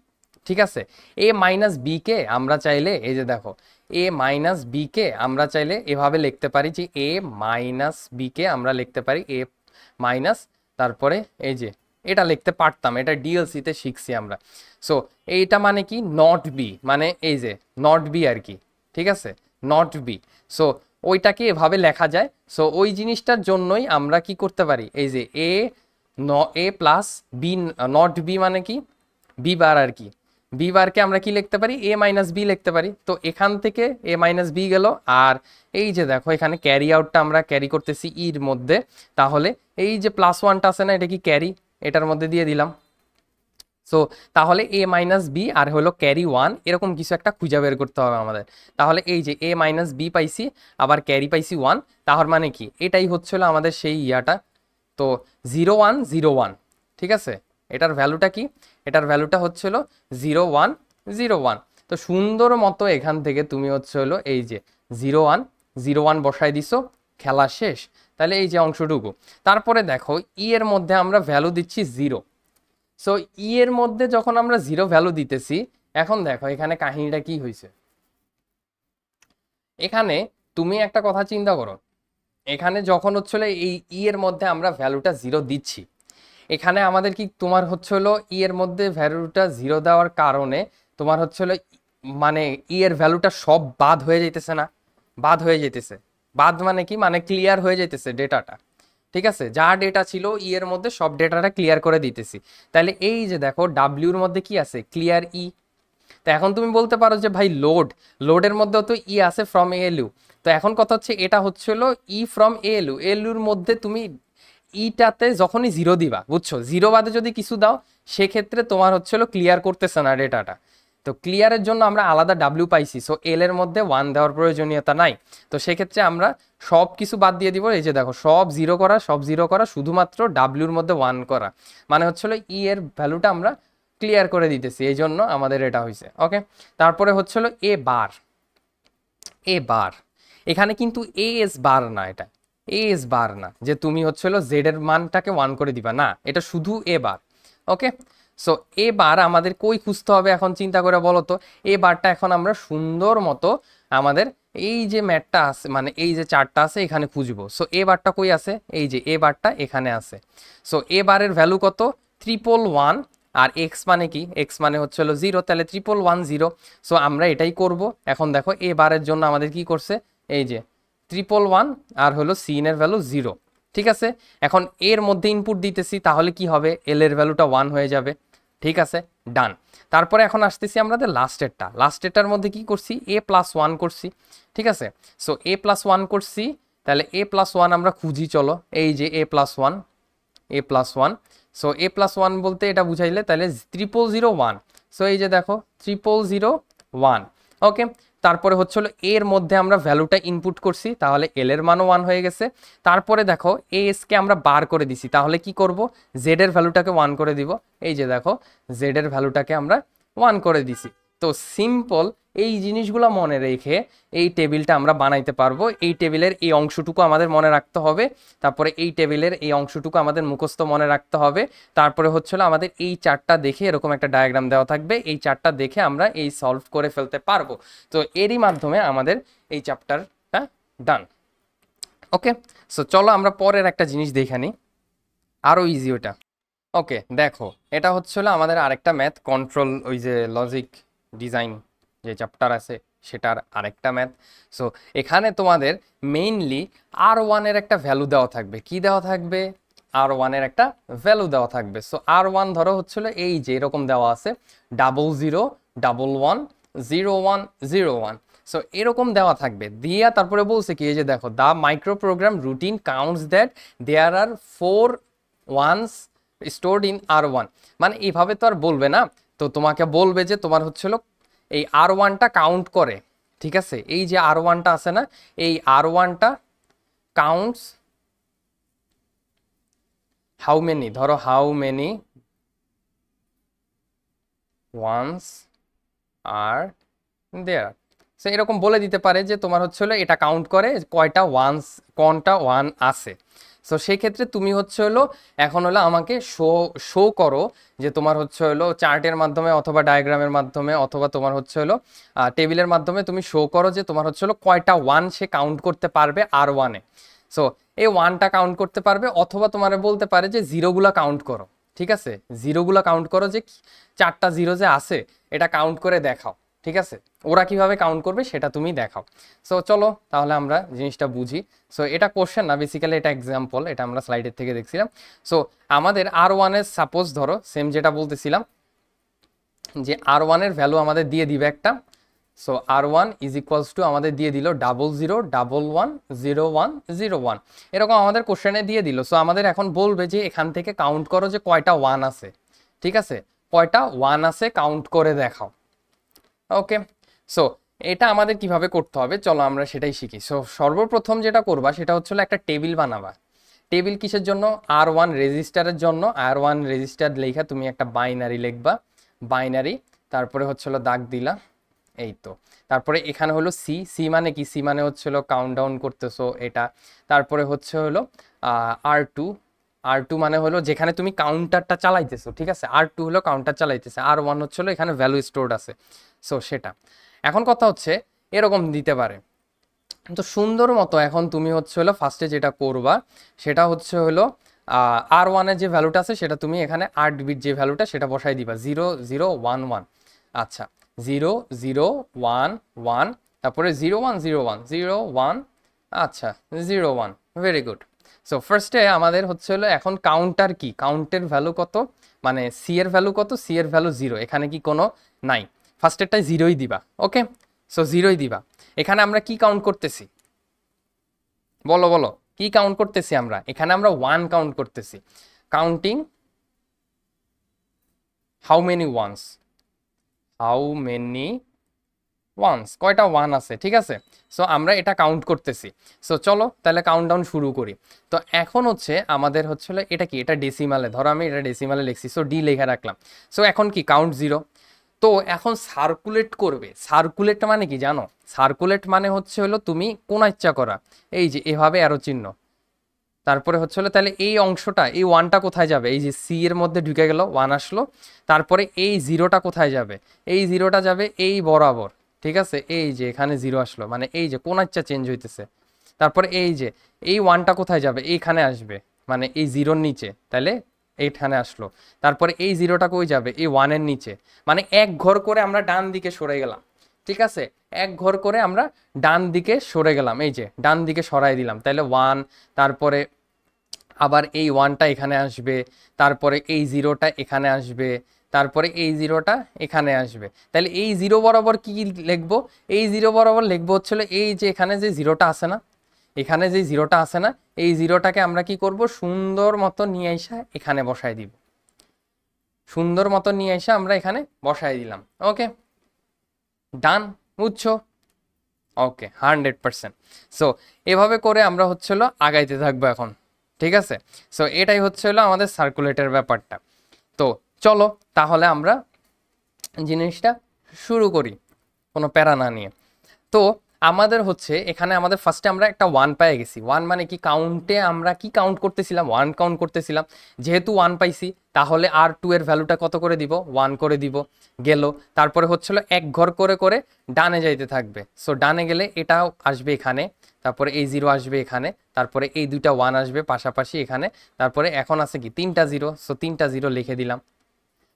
ঠিক আছে, এ মাইনাস বি কে আমরা চাইলে এই যে দেখো এ মাইনাস বি কে আমরা চাইলে এভাবে লিখতে পারি যে এ মাইনাস বি কে আমরা লিখতে পারি এ মাইনাস, তারপরে এই যে এটা লিখতে পারতাম, এটা ডিএলসি তে শিখছি আমরা। সো এইটা মানে কি, নট বি, মানে এই যে নট বি আর কি। ঠিক আছে, নট বি। সো ওইটাকে এভাবে লেখা যায়। সো ওই জিনিসটার জন্যই আমরা কি করতে পারি, এই যে এ প্লাস বি নট বি মানে কি, বি বার আর কি, বি বারকে আমরা কি লিখতে পারি, এ মাইনাস বি লিখতে পারি। তো এখান থেকে এ মাইনাস বি গেল, আর এই যে দেখো এখানে ক্যারি আউটটা আমরা ক্যারি করতেছি ইর মধ্যে, তাহলে এই যে প্লাস 1টা আছে না, এটা কি ক্যারি, এটার মধ্যে দিয়ে দিলাম। সো তাহলে এ মাইনাস বি আর হলো ক্যারি 1, এরকম কিছু একটা খুঁজে বের করতে হবে আমাদের। তাহলে এই যে এ মাইনাস বি পাইছি, আবার ক্যারি পাইছি 1, তাহলে মানে কি, এটাই হচ্ছিল আমাদের সেই ইয়াটা। তো 0101, ঠিক আছে, এটার ভ্যালুটা কি, এটার ভ্যালুটা হচ্ছিল 0101। তো সুন্দর মতো এখান থেকে তুমি হচ্ছে হলো এই যে 0101 বসাই দিছো, খেলা শেষ। তাহলে এই যে অংশটুকু, তারপরে দেখো ই এর মধ্যে আমরা ভ্যালু দিচ্ছি 0। সো ই এর মধ্যে যখন আমরা 0 ভ্যালু দিতেছি, এখন দেখো এখানে কাহিনীটা কি হয়েছে। এখানে তুমি একটা কথা চিন্তা করো, এখানে যখন হচ্ছিল এই ই এর মধ্যে আমরা ভ্যালুটা 0 দিচ্ছি, এখানে আমাদের কি তোমার হচ্ছে হলো ই এর মধ্যে ভ্যালুটা 0 দেওয়ার কারণে তোমার হচ্ছে হলো মানে ই এর ভ্যালুটা সব বাদ হয়ে যাইতেছে না, বাদ হয়ে যাইতেছে। বাদ মানে কি, মানে ক্লিয়ার হয়ে যাইতেছে ডেটাটা, ঠিক আছে? যা ডেটা ছিল ই এর মধ্যে সব ডেটাটা ক্লিয়ার করে দিতেছি। তাহলে এই যে দেখো ডাব্লিউর মধ্যে কি আছে, ক্লিয়ার ই। তো এখন তুমি বলতে পারো যে ভাই লোডের মধ্যেও তো ই আছে ফ্রম এএলইউ। তো এখন কথা হচ্ছে এটা হচ্ছে হলো ই ফ্রম এএলইউ, এএলইউর মধ্যে তুমি ইটাতে যখনই 0 দিবা, বুঝছো, 0 বাদে যদি কিছু দাও সেক্ষেত্রে তোমার হচ্ছে হলো ক্লিয়ার করতেছে না ডেটাটা। তো ক্লিয়ারের জন্য আমরা আলাদা ডাব্লিউ পাইছি, সো এল এর মধ্যে 1 দেওয়ার প্রয়োজনীয়তা নাই। তো সেক্ষেত্রে আমরা সব কিছু বাদ দিয়ে দিব। এই যে দেখো সব 0 করা, সব 0 করা, শুধুমাত্র ডাব্লিউর মধ্যে 1 করা, মানে হচ্ছে হলো ই এর ভ্যালুটা আমরা ক্লিয়ার করে দিতেছি, এই জন্য আমাদের এটা হয়েছে। ওকে, তারপরে হচ্ছে হলো এ বার। এ বার এখানে কিন্তু এ এস বার না, এটা এ এস বার না যে তুমি হচ্ছে হলো জেড এর মানটাকে 1 করে দিবা, না, এটা শুধু এ বার। ওকে, সো এ বার আমাদের কই খুঁজতে হবে এখন চিন্তা করে বলো তো। এ বারটা এখন আমরা সুন্দর মতো আমাদের এই যে ম্যাটটা আছে, মানে এই যে চার্টটা আছে এখানে খুঁজবো। সো এ বারটা কই আছে, এই যে এ বারটা এখানে আছে। সো এ বারের ভ্যালু কত, 111, আর এক্স মানে কি, এক্স মানে হচ্ছে হলো 0, তাহলে 1110। সো আমরা এটাই করব। এখন দেখো এ বারের জন্য আমাদের কি করছে, এই যে 111 আর হলো সিন এর ভ্যালু 0, ঠিক আছে? এখন এর মধ্যে ইনপুট দিতেছি, তাহলে কি হবে, এল এর ভ্যালুটা 1 হয়ে যাবে, ঠিক আছে, ডান। তারপরে এখন আসতেছি আমাদের লাস্টেরটার মধ্যে কি করছি, এ প্লাস 1 করছি, ঠিক আছে? সো এ প্লাস 1 করছি, তাহলে এ প্লাস 1 আমরা খুঁজি, চলো, এই যে এ প্লাস 1, এ প্লাস 1। সো এ প্লাস 1 বলতে এটা বুঝাইলে তাহলে 0001। সো এই যে দেখো 0001। ওকে, তারপরে হচ্ছে হলো এর মধ্যে আমরা ভ্যালুটা ইনপুট করছি, তাহলে এল এর মানও 1 হয়ে গেছে। তারপরে দেখো এ এস কে আমরা বার করে দিছি, তাহলে কি করব, জেড এর ভ্যালুটাকে 1 করে দিব। এই যে দেখো জেড এর ভ্যালুটাকে আমরা 1 করে দিছি। তো সিম্পল, এই জিনিসগুলো মনে রেখে এই টেবিলটা আমরা বানাইতে পারবো। এই টেবিলের এই অংশটুকু আমাদের মনে রাখতে হবে, তারপরে এই টেবিলের এই অংশটুকু আমাদের মুখস্থ মনে রাখতে হবে। তারপরে হচ্ছিল আমাদের এই চার্টটা দেখে এরকম একটা ডায়াগ্রাম দেওয়া থাকবে, এই চার্টটা দেখে আমরা এই সলভ করে ফেলতে পারবো। তো এরই মাধ্যমে আমাদের এই চ্যাপ্টারটা ডান। ওকে, সো চলো আমরা পরের একটা জিনিস দেখে নিই, আরো ইজি ওটা। ওকে, দেখো এটা হচ্ছিল আমাদের আরেকটা ম্যাথ, কন্ট্রোল ওই যে লজিক ডিজাইন যে চ্যাপ্টার আছে সেটার আরেকটা ম্যাথ। সো এখানে তোমাদের মেইনলি R1 এর একটা ভ্যালু দেওয়া থাকবে। কি দেওয়া থাকবে, R1 এর একটা ভ্যালু দেওয়া থাকবে। সো R1 ধরো হচ্ছিল এই যে এরকম দেওয়া আছে 00110101। সো এরকম দেওয়া থাকবে দিয়া, তারপরে বলছে কি, এই যে দেখো the micro program routine counts that there are 4 ones stored in R1। মানে এইভাবে তো আর বলবে না, তো তোমাকে বলবে যে তোমার হচ্ছিল এই R1টা কাউন্ট করে, ঠিক আছে? এই যে R1টা আছে না, এই R1টা কাউন্টস হাউ মেনি, ধরো how many ones are there. So এরকম বলে দিতে পারে যে তোমার হচ্ছিল এটা কাউন্ট করে কয়টা ওয়ান্স, কোনটা ওয়ান আছে। সো সেই ক্ষেত্রে তুমি হচ্ছে হলো এখন হলো আমাকে শো করো যে তোমার হচ্ছে হলো চার্টের মাধ্যমে অথবা ডায়াগ্রামের মাধ্যমে অথবা তোমার হচ্ছে হলো টেবিলের মাধ্যমে তুমি শো করো যে তোমার হচ্ছে হলো কয়টা ওয়ান সে কাউন্ট করতে পারবে R1-এ। সো এই ওয়ানটা কাউন্ট করতে পারবে, অথবা তোমার বলতে পারে যে জিরোগুলা কাউন্ট করো, ঠিক আছে? জিরোগুলা কাউন্ট করো, যে 4টা জিরো যে আছে এটা কাউন্ট করে দেখাও, ঠিক আছে? ওরা কিভাবে কাউন্ট করবে সেটা তুমি দেখাও। সো চলো তাহলে আমরা জিনিসটা বুঝি। সো এটা কোশ্চেন না, বেসিক্যালি এটা এক্সাম্পল, এটা আমরা স্লাইডের থেকে দেখছিলাম। সো আমাদের R1-এর সাপোজ ধরো সেম যেটা বলতেছিলাম যে R1-এর ভ্যালু আমাদের দিয়ে দিবে একটা। So R1 is equals two আমাদের দিয়ে দিল 00110101, এরকম আমাদের কোশ্চেনে দিয়ে দিল। সো আমাদের এখন বলবে যে এখান থেকে কাউন্ট করো যে কয়টা ওয়ান আছে, ঠিক আছে? কয়টা ওয়ান আছে কাউন্ট করে দেখাও। ওকে, সো এটা আমাদের কিভাবে করতে হবে চলো আমরা সেটাই শিখি। সো সর্বপ্রথম যেটা করবা সেটা হচ্ছে একটা টেবিল বানাবা। টেবিল কিসের জন্য, R1 রেজিস্টারের জন্য। R1 রেজিস্টার লেখা তুমি একটা বাইনারি লিখবা, বাইনারি, তারপরে হচ্ছে হলো দাগ দিলা, এই তো। তারপরে এখানে হলো সি, সি মানে কি, সি মানে হচ্ছে হলো কাউন্টডাউন করতেছো এটা। তারপরে হচ্ছে হলো R2, R2 মানে হলো যেখানে তুমি কাউন্টারটা চালাইতেছো, ঠিক আছে? R2 হলো কাউন্টার চালাইতেছে, R1 হচ্ছে হলো এখানে ভ্যালু স্টোরড আছে। সো সেটা এখন কথা হচ্ছে এরকম দিতে পারে। তো সুন্দর মতো এখন তুমি হচ্ছে হলো ফার্স্টে যেটা করবা সেটা হচ্ছে হলো আর ওয়ানের যে ভ্যালুটা আছে সেটা তুমি এখানে 8 বিট যে ভ্যালুটা সেটা বসাই দিবা 0011। আচ্ছা 0011, তারপরে 0101 আচ্ছা 01, ভেরি গুড। সো ফার্স্টে আমাদের হচ্ছে হলো এখন কাউন্টার কি, কাউন্টের ভ্যালু কত, মানে সি এর ভ্যালু কত, সি এর ভ্যালু 0, এখানে কি কোনো নাই, ফার্স্টেরটাই 0ই দিবা। ওকে, সো 0ই দিবা। এখানে আমরা কি কাউন্ট করতেছি, বলো বলো কি কাউন্ট করতেছি আমরা, এখানে আমরা 1 কাউন্ট করতেছি। Counting how many ones, how many ones, কয়টা ওয়ান আছে, ঠিক আছে। সো আমরা এটা কাউন্ট করতেছি। সো চলো তাহলে কাউন্টডাউন শুরু করি। তো এখন হচ্ছে আমাদের হচ্ছিল এটা কি, এটা ডেসিমালে, ধরো আমি এটা ডেসিমালে লিখছি, সো ডি লেখা রাখলাম। সো এখন কি কাউন্ট 0। তো এখন সার্কুলেট করবে, সার্কুলেট মানে কি জানো, সার্কুলেট মানে হচ্ছে হলো তুমি কোন ইচ্ছা করা, এই যে এভাবে অ্যারো চিহ্ন, তারপরে হচ্ছে হলো তাহলে এই অংশটা, এই ওয়ানটা কোথায় যাবে, এই যে সি এর মধ্যে ঢুকে গেল, 1 আসলো, তারপরে এই 0টা কোথায় যাবে, এই 0টা যাবে এই বরাবর, ঠিক আছে, এই যে এখানে 0 আসলো, মানে এই যে কোন ইচ্ছা চেঞ্জ হইতেছে, তারপরে এই যে এই ওয়ানটা কোথায় যাবে, এইখানে আসবে, মানে এই 0র নিচে, তাহলে এইখানে আসলো, তারপরে এই 0টা কই যাবে, এই 1-এর নিচে, মানে এক ঘর করে আমরা ডান দিকে সরে গেলাম, ঠিক আছে, এক ঘর করে আমরা ডান দিকে সরে গেলাম, এই যে ডান দিকে সরাই দিলাম, তাহলে 1, তারপরে আবার এই 1টা এখানে আসবে, তারপরে এই 0টা এখানে আসবে, তারপরে এই 0টা এখানে আসবে, তাহলে এই 0 বরাবর কি লিখবো, এই 0 বরাবর লিখবো হচ্ছিল এই যে এখানে যে 0টা আছে না, এখানে যে 0টা আছে না, এই 0টাকে আমরা কি করব, সুন্দর মতো নিয়ে এসে এখানে বসাই দিব, সুন্দর মতো নিয়ে এসে আমরা এখানে বসাই দিলাম। ওকে ডান, বুঝছো, ওকে 100%। সো এভাবে করে আমরা হচ্ছিল আগাইতে থাকবো এখন, ঠিক আছে। সো এটাই হচ্ছে হলো আমাদের সার্কুলেটের ব্যাপারটা। তো চলো তাহলে আমরা জিনিসটা শুরু করি কোনো প্যারা না নিয়ে। তো আমাদের হচ্ছে এখানে আমাদের ফার্স্টে আমরা একটা 1 পেয়ে গেছি, 1 মানে কি, কাউন্টে আমরা কি কাউন্ট করতেছিলাম, 1 কাউন্ট করতেছিলাম, যেহেতু 1 পাইছি তাহলে আর 2 এর ভ্যালুটা কত করে দিব, 1 করে দিব, গেল। তারপরে হচ্ছিল এক ঘর করে করে ডানে যাইতে থাকবে, সো ডানে গেলে এটাও আসবে এখানে, তারপরে এই 0 আসবে এখানে, তারপরে এই দুইটা 1 আসবে পাশাপাশি এখানে, তারপরে এখন আছে কি 3টা 0, সো 3টা 0 লিখে দিলাম।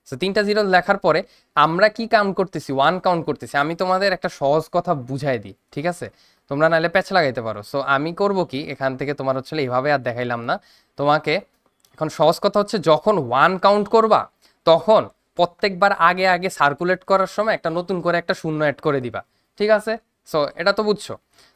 সো 3টা 0 লেখার পরে আমরা কি কাউন্ট করতেছি, 1 কাউন্ট করতেছি। আমি তোমাদের একটা সহজ কথা বুঝাই দিই, ঠিক আছে, তোমরা নাহলে প্যাচ লাগাইতে পারো। সো আমি করব কি, এখান থেকে তোমার হচ্ছে এইভাবে আর দেখাইলাম না তোমাকে, এখন সহজ কথা হচ্ছে যখন 1 কাউন্ট করবা তখন প্রত্যেকবার আগে আগে সার্কুলেট করার সময় একটা নতুন করে একটা শূন্য অ্যাড করে দিবা, ঠিক আছে। সো এটা তো বুঝছো।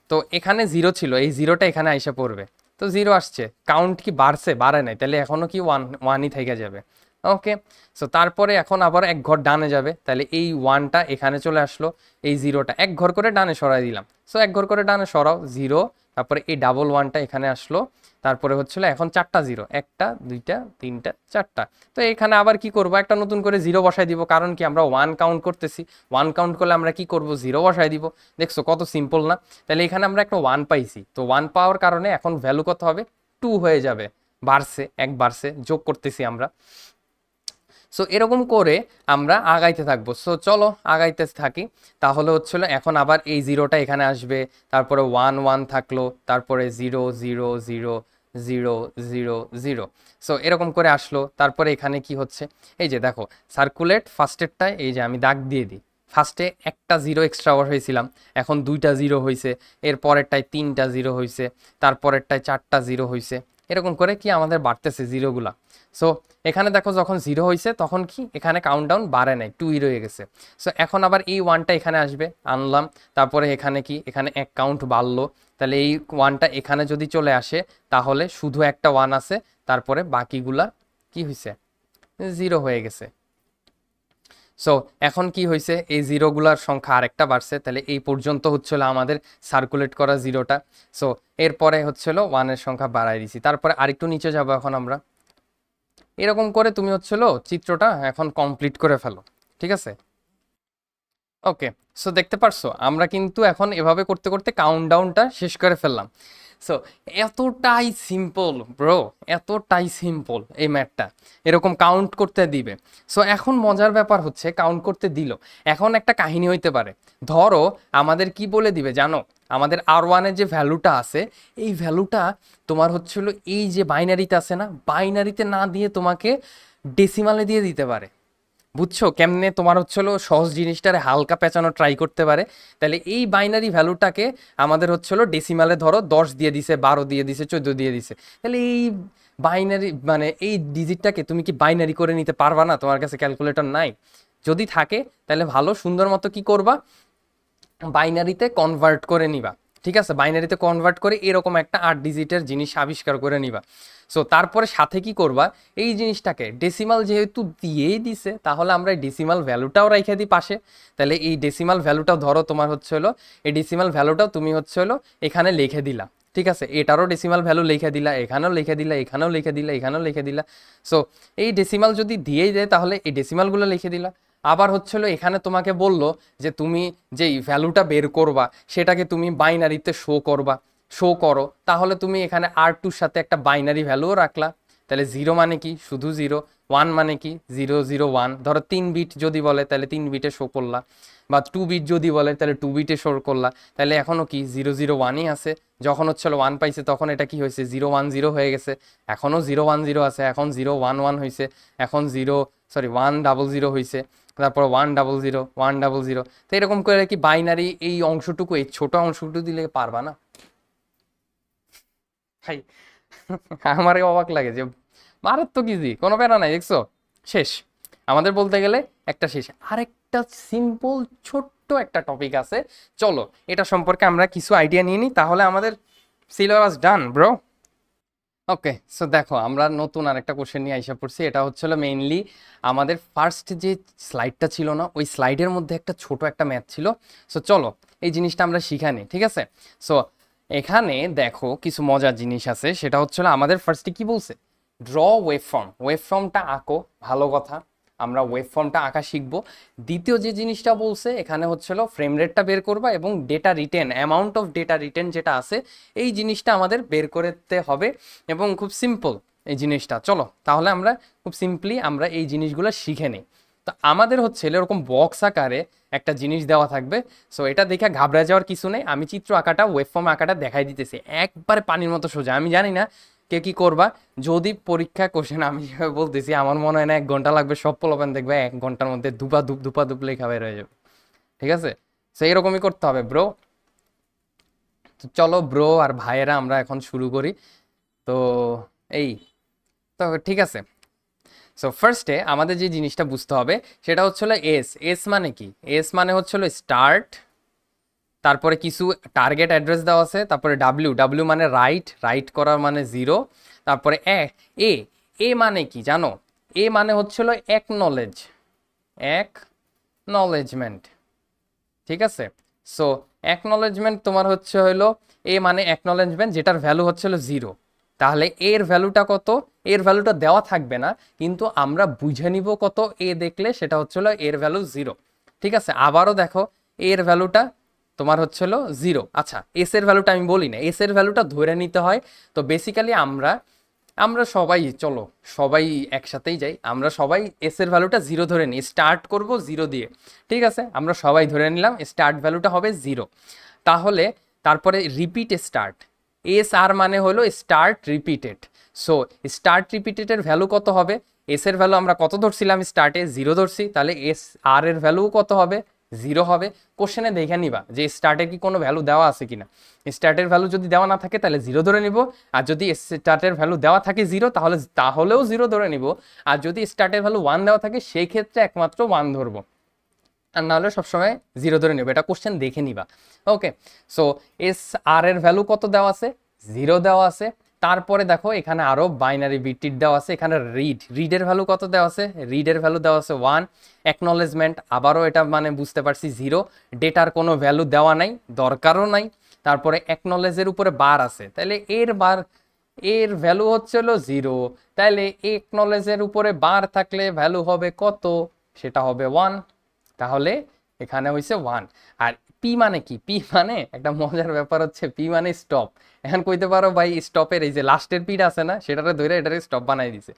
তো এখানে 0 ছিল, এই 0টা এখানে আইসা পড়বে, তো 0 আসছে, কাউন্ট কি বাড়ছে, বাড়ে নাই, তাহলে এখনো কি 1ই থেকে যাবে। ওকে, সো তারপরে এখন আবার এক ঘর ডানে যাবে, তাহলে এই 1টা এখানে চলে আসলো, এই 0টা এক ঘর করে ডানে সরাই দিলাম, সো এক ঘর করে ডানে সরাও 0, তারপরে এই ডাবল 1টা এখানে আসলো, তারপরে হচ্ছিল এখন 4টা 0, 1টা 2টা 3টা 4টা। তো এখানে আবার কি করব, একটা নতুন করে 0 বসাই দিব, কারণ কি আমরা 1 কাউন্ট করতেছি, 1 কাউন্ট করলে আমরা কি করব, 0 বসাই দিব। দেখছো কত সিম্পল না, তাহলে এখানে আমরা একটা 1 পাইছি, তো 1 পাওয়ার কারণে এখন ভ্যালু কত হবে, 2 হয়ে যাবে, বাড়ছে, এক বাড়ছে, যোগ করতেছি আমরা। সো এরকম করে আমরা আগাইতে থাকবো। সো চলো আগাইতে থাকি। তাহলে হচ্ছিল এখন আবার এই 0টা এখানে আসবে, তারপরে 1 1 থাকলো, তারপরে 0 0 0 0 0 0। সো এরকম করে আসলো, তারপরে এখানে কি হচ্ছে, এই যে দেখো সার্কুলেট ফার্স্টেরটায় এই যে আমি দাগ দিয়ে দিই, ফার্স্টে একটা 0 এক্সট্রা হয়েছিলাম, এখন 2টা 0 হয়েছে, এর পরেরটায় 3টা 0 হয়েছে, তারপরেরটায় 4টা 0 হয়েছে, এরকম করে কি আমাদের বাড়তেছে জিরোগুলা। সো এখানে দেখো যখন 0 হয়েছে তখন কি এখানে কাউন্টডাউন বাড়ে নাই, 2ই রয়ে গেছে। সো এখন আবার এই 1টা এখানে আসবে, আনলাম, তারপরে এখানে কি, এখানে এক কাউন্ট বাড়লো, তাহলে এই 1টা এখানে যদি চলে আসে তাহলে শুধু একটা 1 আছে, তারপরে বাকিগুলা কি হয়েছে, 0 হয়ে গেছে। সো এখন কি হয়েছে, এই জিরোগুলার সংখ্যা আরেকটা বাড়ছে, তাহলে এই পর্যন্ত হচ্ছিল আমাদের সার্কুলেট করা 0টা। সো এরপরে হচ্ছিল 1-এর সংখ্যা বাড়াই দিছি, তারপরে আরেকটু নিচে যাবো এখন আমরা। এরকম করে তুমি হচ্ছিল চিত্রটা এখন কমপ্লিট করে ফেলো, ঠিক আছে। ওকে, সো দেখতে পারছো আমরা কিন্তু এখন এভাবে করতে করতে কাউন্টডাউনটা শেষ করে ফেললাম। সো এতটাই সিম্পল ব্রো, এতটাই সিম্পল এই ম্যাথটা, এরকম কাউন্ট করতে দিবে। সো এখন মজার ব্যাপার হচ্ছে কাউন্ট করতে দিল, এখন একটা কাহিনী হইতে পারে, ধরো আমাদের কি বলে দিবে জানো, আমাদের R1-এর যে ভ্যালুটা আছে এই ভ্যালুটা তোমার হচ্ছিল এই যে বাইনারিতে আছে না, বাইনারিতে না দিয়ে তোমাকে ডেসিমালে দিয়ে দিতে পারে। বুঝছো কেমনে তোমার হচ্ছিল সহজ জিনিসটারে হালকা পেঁচানো ট্রাই করতে পারে। তাহলে এই বাইনারি ভ্যালুটাকে আমাদের হচ্ছিল ডেসিমালে ধরো 10 দিয়ে দিছে, 12 দিয়ে দিছে, 14 দিয়ে দিছে, তাহলে এই বাইনারি মানে এই ডিজিটটাকে তুমি কি বাইনারি করে নিতে পারবা না? তোমার কাছে ক্যালকুলেটর নাই, যদি থাকে তাহলে ভালো সুন্দর মতো কি করবা, বাইনারিতে কনভার্ট করে নিবা। ঠিক আছে, বাইনারিতে কনভার্ট করে এরকম একটা 8 ডিজিটের জিনিস আবিষ্কার করে নিবা। সো তারপরে সাথে কি করবা, এই জিনিসটাকে ডেসিমাল যেহেতু দিয়েই দিছে তাহলে আমরা এই ডেসিমাল ভ্যালুটাও রেখে দিই পাশে। তাহলে এই ডেসিমাল ভ্যালুটাও ধরো তোমার হচ্ছে হলো, এই ডেসিমাল ভ্যালুটাও তুমি হচ্ছে হলো এখানে লিখে দিলা। ঠিক আছে, এটারও ডেসিমাল ভ্যালু লিখে দিলা, এখানেও লিখে দিলা, এখানেও লিখে দিলা, এখানেও লিখে দিলা। সো এই ডেসিমাল যদি দিয়েই দেয় তাহলে এই ডেসিমালগুলো লিখে দিলা। আবার হচ্ছিল এখানে তোমাকে বললো যে তুমি যেই ভ্যালুটা বের করবা সেটাকে তুমি বাইনারিতে শো করো, তাহলে তুমি এখানে R2-র সাথে একটা বাইনারি ভ্যালুও রাখলা। তাহলে 0 মানে কি, শুধু 0, 1 মানে কি 0 0 1, ধরো 3 বিট যদি বলে তাহলে 3 বিটে শো করলা, বা 2 বিট যদি বলে তাহলে 2 বিটে শো করলা। তাহলে এখনও কি 0 0 1ই আছে, যখন হচ্ছিল 1 পাইছে তখন এটা কি হয়েছে 0 1 0 হয়ে গেছে, এখনও 0 1 0 আছে, এখন 0 1 1 হয়েছে, এখন 1 0 0 হয়েছে, তারপর 1 0 0 1 0 0। তো এরকম করে কি বাইনারি এই অংশটুকু, এই ছোট অংশটুকু দিলে পারবা না ভাই? আমার অবাক লাগে যে মারাত্মক ইজি, কোনো প্যারা নাই, দেখছো শেষ আমাদের বলতে গেলে একটা শেষ। আরেকটা সিম্পল ছোট্ট একটা টপিক আছে, চলো এটা সম্পর্কে আমরা কিছু আইডিয়া নিয়ে নিই, তাহলে আমাদের সিলেবাস ডান ব্রো। ওকে, সো দেখো আমরা নতুন আরেকটা কোশ্চেন নিয়ে আইসা পড়ছি। এটা হচ্ছিল মেইনলি আমাদের ফার্স্ট যে স্লাইডটা ছিল না, ওই স্লাইডের মধ্যে একটা ছোট একটা ম্যাথ ছিল। সো চলো এই জিনিসটা আমরা শিখা নিই, ঠিক আছে? সো এখানে দেখো কিছু মজার জিনিস আছে, সেটা হচ্ছিল আমাদের ফার্স্টে কি বলছে, ড্র ওয়েভফর্ম, ওয়েভফর্মটা আঁকো, ভালো কথা, আমরা ওয়েভফর্মটা আঁকা শিখবো। দ্বিতীয় যে জিনিসটা বলছে এখানে হচ্ছিল ফ্রেম রেটটা বের করবা এবং data written, amount of data written যেটা আছে এই জিনিসটা আমাদের বের করতে হবে, এবং খুব সিম্পল এই জিনিসটা। চলো তাহলে আমরা খুব সিম্পলি আমরা এই জিনিসগুলো শিখে নিই। তো আমাদের হচ্ছে এরকম বক্স আকারে একটা জিনিস দেওয়া থাকবে। সো এটা দেখে ঘাবড়ে যাওয়ার কিছু নেই, আমি চিত্র আঁকাটা ওয়েভফর্ম আঁকাটা দেখাই দিতেছি, একবারে পানির মতো সোজা। আমি জানি না কে কি করবা, যদি পরীক্ষা কোশ্চেন আমি যেভাবে বলতেছি আমার মনে হয় না 1 ঘন্টা লাগবে, সব পোলাপান দেখবে 1 ঘন্টার মধ্যে ধুপা ধুপ লেখা বের হয়ে যাবে। ঠিক আছে, সেই রকমই করতে হবে ব্রো। তো চলো ব্রো আর ভাইয়েরা আমরা এখন শুরু করি। তো এই তো ঠিক আছে। সো ফার্স্টে আমাদের যে জিনিসটা বুঝতে হবে সেটা হচ্ছিল এস। এস মানে কি, এস মানে হচ্ছিল স্টার্ট, তারপরে কিছু টার্গেট অ্যাড্রেস দেওয়া আছে, তারপরে ডাব্লিউ, ডাব্লিউ মানে রাইট, রাইট করার মানে 0, তারপরে এ, এ মানে কি জানো, এ মানে হচ্ছিল অ্যাকনলেজমেন্ট। ঠিক আছে, সো অ্যাকনলেজমেন্ট তোমার হচ্ছে হলো এ মানে অ্যাকনলেজমেন্ট, যেটার ভ্যালু হচ্ছিল 0। তাহলে এর ভ্যালুটা কত, এর ভ্যালুটা দেওয়া থাকবে না, কিন্তু আমরা বুঝে নিব কত এ দেখলে, সেটা হচ্ছিল এর ভ্যালু 0। ঠিক আছে, আবারও দেখো এর ভ্যালুটা তোমার হচ্ছিল 0। আচ্ছা, এস এর ভ্যালুটা আমি বলি না, এস এর ভ্যালুটা ধরে নিতে হয়। তো বেসিক্যালি আমরা আমরা সবাই, চলো সবাই একসাথেই যাই, আমরা সবাই এস এর ভ্যালুটা 0 ধরে নিই, স্টার্ট করব 0 দিয়ে। ঠিক আছে, আমরা সবাই ধরে নিলাম স্টার্ট ভ্যালুটা হবে 0। তাহলে তারপরে রিপিট স্টার্ট, এস আর মানে হলো স্টার্ট রিপিটেড। সো স্টার্ট রিপিটেডের ভ্যালু কত হবে, এস এর ভ্যালু আমরা কত ধরছিলাম স্টার্টে 0 ধরছি, তাহলে এস আর এর ভ্যালু কত হবে 0 হবে। কোশ্চেনে দেখে নিবা যে স্টার্টের কি কোনো ভ্যালু দেওয়া আছে কিনা, স্টার্টের ভ্যালু যদি দেওয়া না থাকে তাহলে 0 ধরে নিব, আর যদি স্টার্টের ভ্যালু দেওয়া থাকে 0 তাহলেও 0 ধরে নিব, আর যদি স্টার্টের ভ্যালু 1 দেওয়া থাকে সেই ক্ষেত্রে একমাত্র 1 ধরবো, আর নাহলে সবসময় 0 ধরে নেবে। এটা কোশ্চেন দেখে নিবা। ওকে, সো এস আর এর ভ্যালু কত দেওয়া আছে, 0 দেওয়া আছে। তারপরে দেখো এখানে আরো বাইনারি বিট দেওয়া আছে, এখানে রিডের ভ্যালু কত দেওয়া আছে, রিডের ভ্যালু দেওয়া আছে 1। অ্যাকনলেজমেন্ট আবারও এটা মানে বুঝতে পারছি 0, ডেটার কোনো ভ্যালু দেওয়া নাই, দরকারও নাই। তারপরে অ্যাকনলেজের উপরে বার আছে, তাহলে এর ভ্যালু হচ্ছে হলো 0, তাহলে অ্যাকনলেজের উপরে বার থাকলে ভ্যালু হবে কত, সেটা হবে 1। তাহলে এখানে হয়েছে 1। আর পি মানে কি? পি মানে একটা মজার ব্যাপার হচ্ছে পি মানে স্টপ। এখন কইতে পারো ভাই স্টপের এই যে লাস্টের পিটা আছে না, সেটারে ধরে এটারে স্টপ বানাই দিছে।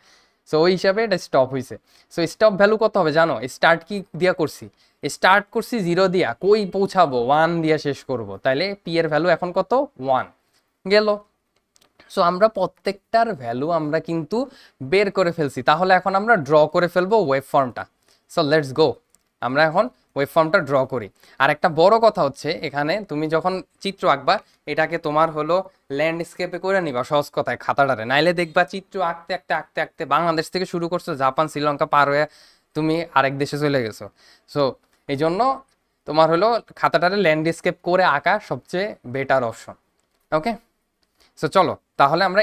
সো ওই হিসাবে এটা স্টপ হয়েছে। সো স্টপ ভ্যালু কত হবে জানো? স্টার্ট কি দিয়া করছি? স্টার্ট করছি 0 দিয়া, কই পৌঁছাবো? 1 দিয়া শেষ করব, তাইলে পি এর ভ্যালু এখন কত? 1 গেল। সো আমরা প্রত্যেকটার ভ্যালু আমরা কিন্তু বের করে ফেলছি। তাহলে এখন আমরা ড্র করে ফেলবো ওয়েব ফর্মটা। সো লেটস গো, আমরা এখন ওয়েব ফর্মটা ড্র করি। আর একটা বড় কথা হচ্ছে, এখানে তুমি যখন চিত্র আঁকবা, এটাকে তোমার হলো ল্যান্ডস্কেপে করে নিবা, সহজ কথায় খাতাটারে। নাইলে দেখবা চিত্র আঁকতে আঁকতে আঁকতে আঁকতে বাংলাদেশ থেকে শুরু করছো, জাপান শ্রীলঙ্কা পার হয়ে তুমি আরেক দেশে চলে গেছো। সো এই জন্য তোমার হলো খাতাটারে ল্যান্ডস্কেপ করে আঁকা সবচেয়ে বেটার অপশন। ওকে, সো চলো তাহলে আমরা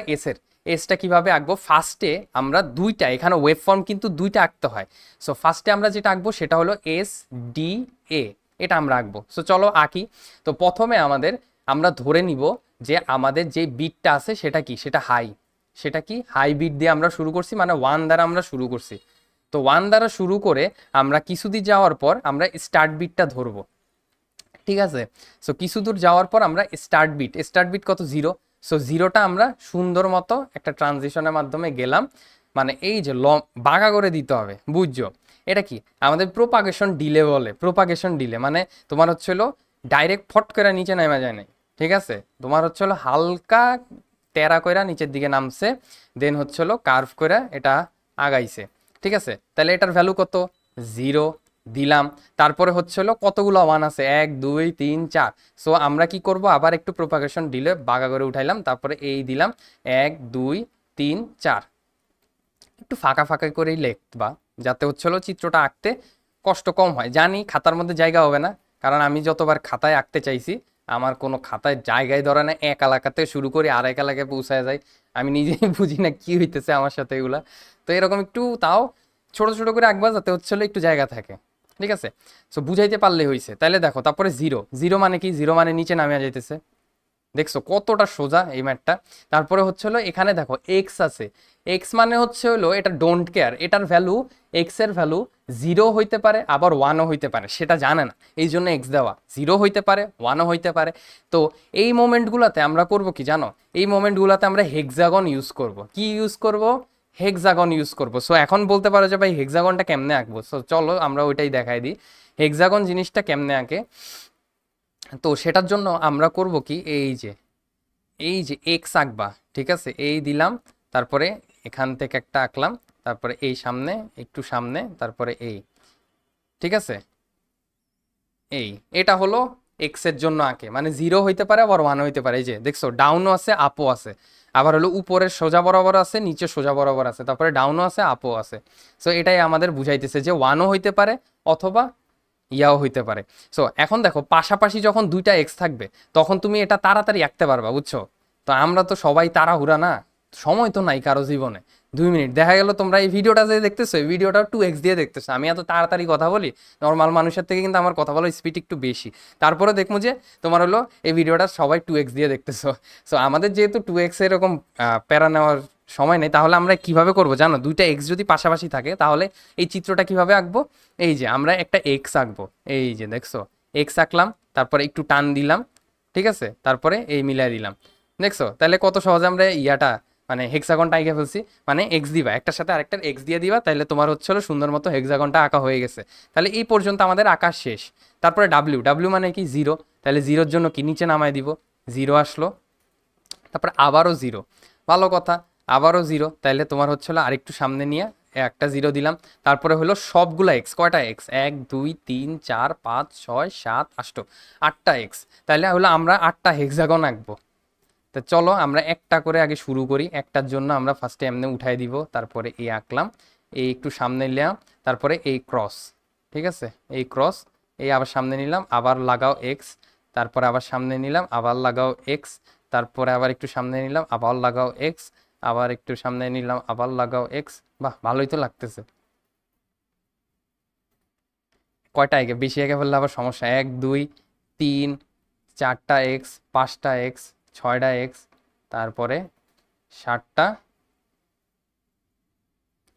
এসটা কিভাবে আঁকবো। ফার্স্টে আমরা দুইটা, এখানে ওয়েব ফর্ম কিন্তু দুইটা আঁকতে হয়। সো ফার্স্টে আমরা যেটা আঁকবো সেটা হলো SDA, এটা আমরা আঁকবো। সো চলো আঁকি। তো প্রথমে আমরা ধরে নিব যে আমাদের যে বিটটা আছে সেটা কি? সেটা হাই। সেটা কি? হাই বিট দিয়ে আমরা শুরু করছি, মানে 1 দ্বারা আমরা শুরু করছি। তো 1 দ্বারা শুরু করে আমরা কিছু দূর যাওয়ার পর আমরা স্টার্ট বিটটা ধরবো, ঠিক আছে? সো কিছু দূর যাওয়ার পর আমরা স্টার্ট বিট কত? 0। সো 0টা আমরা সুন্দর মতো একটা ট্রানজিশনের মাধ্যমে গেলাম, মানে এই যে বাঁকা করে দিতে হবে, বুঝছো? এটা কি আমাদের প্রোপাগেশন ডিলে বলে। প্রোপাগেশন ডিলে মানে তোমার হচ্ছে হলো ডাইরেক্ট ফট করে নিচে নামা যায় নাই, ঠিক আছে? তোমার হচ্ছে হলো হালকা টেরা কইরা নিচের দিকে নামছে, দেন হচ্ছে হলো কার্ভ করে এটা আগাইছে, ঠিক আছে? তাহলে এটার ভ্যালু কত? 0 দিলাম। তারপরে হচ্ছে হলো কতগুলো 1 আছে? 1 2 3 4। সো আমরা কি করব? আবার একটু প্রোপাগেশন ডিলে বাঁকা করে উঠাইলাম, তারপরে এই দিলাম 1 2 3 4। একটু ফাঁকা ফাঁকা করেই লিখবা, যাতে হচ্ছে হলো চিত্রটা আঁকতে কষ্ট কম হয়। জানি খাতার মধ্যে জায়গা হবে না, কারণ আমি যতবার খাতায় আঁকতে চাইছি আমার কোনো খাতায় জায়গায় ধরে না, এক এলাকাতে শুরু করি আরেক এলাকায় পৌঁছায় যায়। আমি নিজেই বুঝি না কি হইতেছে আমার সাথে এগুলা। তো এরকম একটু তাও ছোট ছোট করে আঁকবা, যাতে হচ্ছে হলো একটু জায়গা থাকে, ঠিক আছে? সো বুঝাইতে পারলে হয়েছে। তাহলে দেখো, তারপরে 0 0 মানে কি? 0 মানে নিচে নামিয়ে যাইতেছে, দেখছো কতটা সোজা এই ম্যাটটা। তারপরে হচ্ছে হলো এখানে দেখো এক্স আছে। এক্স মানে হচ্ছে হলো এটা ডোন্ট কেয়ার, এটার ভ্যালু, এক্স এর ভ্যালু 0 হইতে পারে আবার 1ও হইতে পারে, সেটা জানে না, এই জন্য এক্স দেওয়া। 0 হইতে পারে 1ও হইতে পারে। তো এই মোমেন্টগুলোতে আমরা করব কি জানো? এই মোমেন্টগুলোতে আমরা হেক্সাগন ইউজ করব। কি ইউজ করব? হেক্সাগন ইউজ করব। সো এখন বলতে পারো যে ভাই হেক্সাগনটা কেমনে আঁকবো? সো চলো আমরা ওইটাই দেখাই দিই, হেক্সাগন জিনিসটা কেমনে আঁকে। তো সেটার জন্য আমরা করব কি, এই যে এক্স আঁকবা, ঠিক আছে? এই দিলাম, তারপরে এখান থেকে একটা আঁকলাম, তারপরে এই সামনে, একটু সামনে, তারপরে এই, ঠিক আছে? এটা হলো এক্স এর জন্য আঁকে, মানে 0 হইতে পারে আবার 1 হইতে পারে। এই যে দেখছো ডাউনও আছে আপও আছে, আবার হলো উপরে সোজা বরাবর আছে, নিচে সোজা বরাবর আছে, তারপরে ডাউনও আছে আপও আছে। সো এটাই আমাদের বুঝাইতেছে যে 1ও হইতে পারে অথবা ইয়াও হইতে পারে। সো এখন দেখো পাশাপাশি যখন দুইটা এক্স থাকবে তখন তুমি এটা তাড়াতাড়ি আঁকতে পারবা, বুঝছো? তো আমরা তো সবাই তাড়াহুড়া না, সময় তো নাই কারো জীবনে। 2 মিনিট দেখা গেল তোমরা এই ভিডিওটা যে দেখতেছো, এই ভিডিওটা 2x দিয়ে দেখতেছো। আমি এত তাড়াতাড়ি কথা বলি, নর্মাল মানুষের থেকে কিন্তু আমার কথা বলার স্পিড একটু বেশি। তারপরে দেখবো যে তোমার হলো এই ভিডিওটা সবাই 2x দিয়ে দেখতেছো। সো আমাদের যেহেতু 2x এরকম প্যারা নেওয়ার সময় নেই, তাহলে আমরা কিভাবে করবো জানো? দুইটা এক্স যদি পাশাপাশি থাকে তাহলে এই চিত্রটা কিভাবে আঁকবো? এই যে আমরা একটা এক্স আঁকবো, এই যে দেখছো এক্স আঁকলাম, তারপরে একটু টান দিলাম, ঠিক আছে? তারপরে এই মিলাই দিলাম, দেখছো? তাহলে কত সহজে আমরা ইয়াটা মানে হেক্সাগনটা আঁকে ফেলছি। মানে এক্স দিবা, একটার সাথে আরেকটার এক্স দিয়ে দিবা, তাহলে তোমার হচ্ছে হলো সুন্দর মতো হেক্সাগনটা আঁকা হয়ে গেছে। তাহলে এই পর্যন্ত আমাদের আঁকা শেষ। তারপরে ডাব্লিউ, ডাব্লিউ মানে কি? 0। তাহলে 0-র জন্য কি নিচে নামায় দিব, 0 আসলো, তারপরে আবারও 0, ভালো কথা, আবারও 0। তাহলে তোমার হচ্ছে হলো আরেকটু সামনে নিয়ে একটা 0 দিলাম। তারপরে হলো সবগুলা এক্স, কয়টা এক্স? 1 2 3 4 5 6 7 8, 8টা এক্স। তাহলে হলো আমরা 8টা হেক্সাগন আঁকবো। তো চলো আমরা একটা করে আগে শুরু করি। একটার জন্য আমরা ফার্স্টে এমনি উঠাই দিব, তারপরে এই আঁকলাম, এই একটু সামনে নিলাম, তারপরে এই ক্রস, ঠিক আছে? এই ক্রস, এই আবার সামনে নিলাম, আবার লাগাও এক্স, তারপরে আবার সামনে নিলাম, আবার লাগাও এক্স, তারপরে আবার একটু সামনে নিলাম, আবার লাগাও এক্স, আবার একটু সামনে নিলাম, আবার লাগাও এক্স। বাহ, ভালোই তো লাগতেছে। কয়টা একে বেশি একে ফেললে আবার সমস্যা। 1 2 3 4টা এক্স, 5টা এক্স, 6টা এক্স, তারপরে 7টা,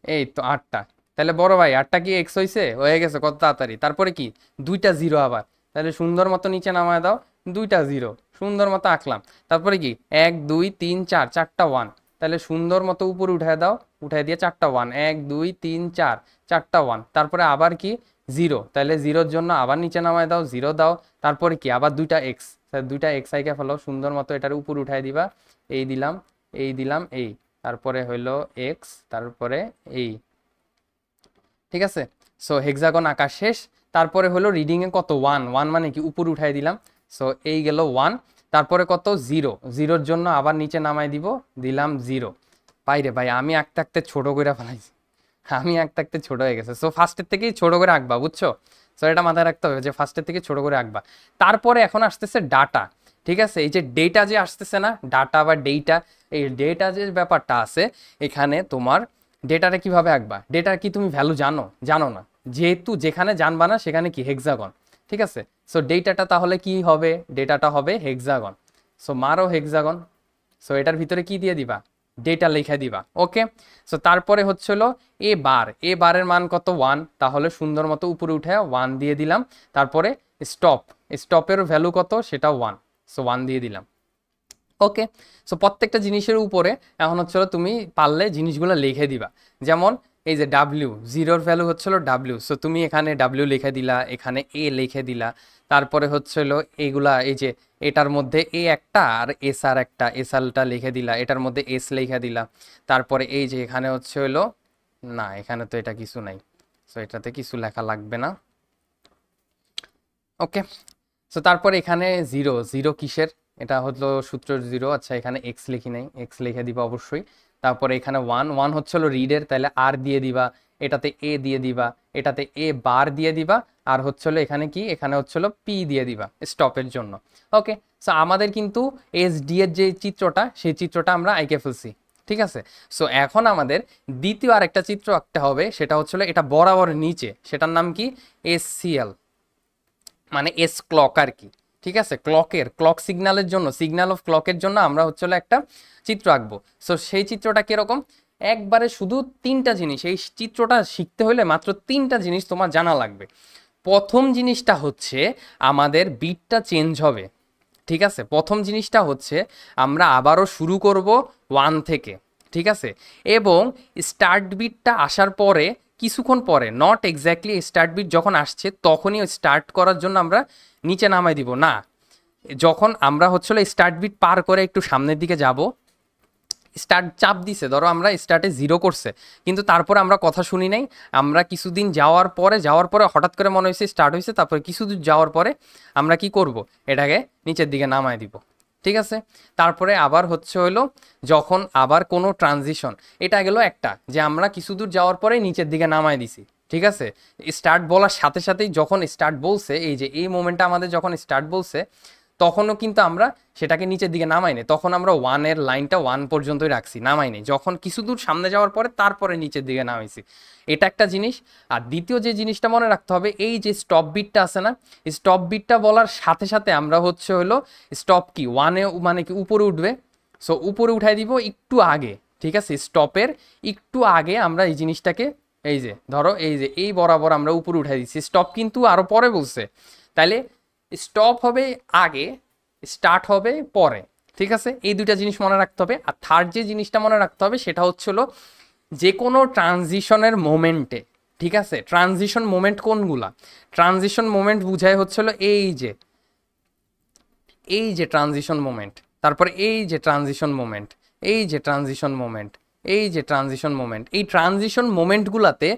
এই তো 8টা। তাহলে বড় ভাই আটটা কি এক্স হয়ে গেছে কত তাড়াতাড়ি। তারপরে কি দুইটা জিরো আবার, তাহলে সুন্দর মতো নিচে নামায় দাও, দুইটা জিরো সুন্দর মতো আঁকলাম। তারপরে কি 1 2 3 4, চারটা ওয়ান, তাহলে সুন্দর মতো উপরে উঠায় দাও, উঠায় দিয়ে চারটা ওয়ান, 1 2 3 4, চারটা ওয়ান। তারপরে আবার কি জিরো, তাহলে জিরোর জন্য আবার নিচে নামায় দাও, জিরো দাও। তারপরে কি আবার দুইটা এক্স, দুইটা এক্স আইকে ফেলো, সুন্দর মতো এটার উপর উঠায় দিবা, এই দিলাম, এই দিলাম, এই, তারপরে হইলো এক্স, তারপরে এই, ঠিক আছে। সো হেক্সাগন আঁকা শেষ। তারপরে হলো রিডিং এ কত ওয়ান, ওয়ান মানে কি উপর উঠাই দিলাম, সো এই গেল ওয়ান। তারপরে কত জিরো, জিরোর জন্য আবার নিচে নামাই দিব, দিলাম জিরো। বাইরে ভাই আমি আঁকতে আঁকতে ছোট করে ফেলাইছি, আমি আঁকতে আঁকতে ছোট হয়ে গেছে। সো ফার্স্টের থেকেই ছোট করে আঁকবা, বুঝছো? সো এটা মাথায় রাখতে হবে যে ফার্স্টের থেকে ছোট করে আঁকবা। তারপরে এখন আসতেছে ডাটা, ঠিক আছে। এই যে ডেটা যে আসতেছে না, ডাটা বা ডেটা, এই ডেটা যে ব্যাপারটা আছে এখানে, তোমার ডেটাটা কিভাবে আঁকবা? ডেটার কি তুমি ভ্যালু জানো? জানো না, যেহেতু যেখানে জানবা না সেখানে কি হেক্সাগন, ঠিক আছে। সো ডেটাটা তাহলে কি হবে? ডেটাটা হবে হেক্সাগন। সো মারো হেক্সাগন। সো এটার ভিতরে কি দিয়ে দিবা? ডেটা লিখে দিবা, ওকে। সো তারপরে হচ্ছিল এ বার, এ বারের মান কত? ওয়ান, তাহলে সুন্দর মতো উপরে উঠে ওয়ান দিয়ে দিলাম। তারপরে স্টপ, স্টপের ভ্যালু কত? সেটা ওয়ান, সো ওয়ান দিয়ে দিলাম, ওকে। সো প্রত্যেকটা জিনিসের উপরে এখন হচ্ছিল তুমি পারলে জিনিসগুলো লিখে দিবা। যেমন এই যে ডাব্লিউ, জিরোর ভ্যালু হচ্ছিল ডাব্লিউ, সো তুমি এখানে ডাব্লিউ লিখে দিলা, এখানে এ লিখে দিলা। তারপরে হচ্ছিল এইগুলা, এই যে এটার মধ্যে এ একটা আর এস আর একটা, এস আরটা লিখে দিলা, এটার মধ্যে এস লিখে দিলা। তারপরে এই যে এখানে হচ্ছে হলো, না এখানে তো এটা কিছু নাই, সো এটাতে কিছু লেখা লাগবে না, ওকে। সো তারপরে এখানে জিরো, জিরো কিসের? এটা হলো সূত্র জিরো, আচ্ছা এখানে এক্স লিখি নাই, এক্স লিখে দিবা অবশ্যই। তারপরে এখানে ওয়ান, ওয়ান হচ্ছিল রিডের, তাহলে আর দিয়ে দিবা, এটাতে এ দিয়ে দিবা, এটাতে এ বার দিয়ে দিবা, আর হচ্ছিল এখানে কি, এখানে হচ্ছিল পি দিয়ে দিবা স্টপের জন্য, ওকে। সো আমাদের কিন্তু এস ডি এর যে চিত্রটা, সেই চিত্রটা আমরা আঁকে ফেলছি, ঠিক আছে। সো এখন আমাদের দ্বিতীয় আরেকটা চিত্র আঁকতে হবে, সেটা হচ্ছিল এটা বরাবর নিচে, সেটার নাম কি এস সিএল, মানে এস ক্লক আর কি, ঠিক আছে। ক্লকের, ক্লক সিগন্যালের জন্য, সিগন্যাল অফ ক্লকের জন্য আমরা হচ্ছে একটা চিত্র আঁকবো। সো সেই চিত্রটা কিরকম? একবারে শুধু তিনটা জিনিস, এই চিত্রটা শিখতে হলে মাত্র তিনটা জিনিস তোমার জানা লাগবে। প্রথম জিনিসটা হচ্ছে আমাদের বিটটা চেঞ্জ হবে, ঠিক আছে। প্রথম জিনিসটা হচ্ছে আমরা আবারও শুরু করব ওয়ান থেকে, ঠিক আছে। এবং স্টার্ট বিটটা আসার পরে কিছুক্ষণ পরে, নট এক্স্যাক্টলি স্টার্ট বিট যখন আসছে তখনই স্টার্ট করার জন্য আমরা নিচে নামাই দিব না। যখন আমরা হচ্ছিল স্টার্ট বিট পার করে একটু সামনের দিকে যাব, স্টার্ট চাপ দিছে, ধরো আমরা স্টার্টে জিরো করছে, কিন্তু তারপরে আমরা কথা শুনি নাই, আমরা কিছুদিন যাওয়ার পরে হঠাৎ করে মনে হয়েছে স্টার্ট হয়েছে, তারপরে কিছুদূর যাওয়ার পরে আমরা কি করব? এটাকে নিচের দিকে নামায় দিব, ঠিক আছে। তারপরে আবার হচ্ছে হলো যখন আবার কোনো ট্রানজিশন, এটা গেল একটা, যে আমরা কিছু দূর যাওয়ার পরে নিচের দিকে নামায় দিছি, ঠিক আছে। স্টার্ট বলার সাথে সাথেই যখন স্টার্ট বলছে, এই যে এই মোমেন্টটা আমাদের যখন স্টার্ট বলছে, তখনও কিন্তু আমরা সেটাকে নিচের দিকে নামাই নি, তখন আমরা ওয়ানের লাইনটা ওয়ান পর্যন্তই রাখছি, নামাই নি। যখন কিছু দূর সামনে যাওয়ার পরে তারপরে নিচের দিকে নামাইছি, এটা একটা জিনিস। আর দ্বিতীয় যে জিনিসটা মনে রাখতে হবে, এই যে স্টপ বিটটা আছে না, স্টপ বিটটা বলার সাথে সাথে আমরা হচ্ছে হলো স্টপ কি ওয়ানে মানে কি উপরে উঠবে, সো উপরে উঠাই দিব একটু আগে, ঠিক আছে। স্টপের একটু আগে আমরা এই জিনিসটাকে, এই যে ধরো এই যে এই বরাবর আমরা উপরে উঠাই দিচ্ছি, স্টপ কিন্তু আরো পরে বলছে, তাইলে স্টপ হবে আগে, স্টার্ট হবে পরে, ঠিক আছে। এই দুইটা জিনিস মনে রাখতে হবে। আর থার্ড যে জিনিসটা মনে রাখতে হবে সেটা হচ্ছিল যে কোনো ট্রানজিশনের মোমেন্টে, ঠিক আছে। ট্রানজিশন মোমেন্ট কোনগুলা? ট্রানজিশন মোমেন্ট বুঝায় হচ্ছিল এই যে ট্রানজিশন মোমেন্ট, তারপর এই যে ট্রানজিশন মোমেন্ট, এই যে ট্রানজিশন মোমেন্ট, এই যে ট্রানজিশন মোমেন্ট, এই ট্রানজিশন মোমেন্টগুলোতে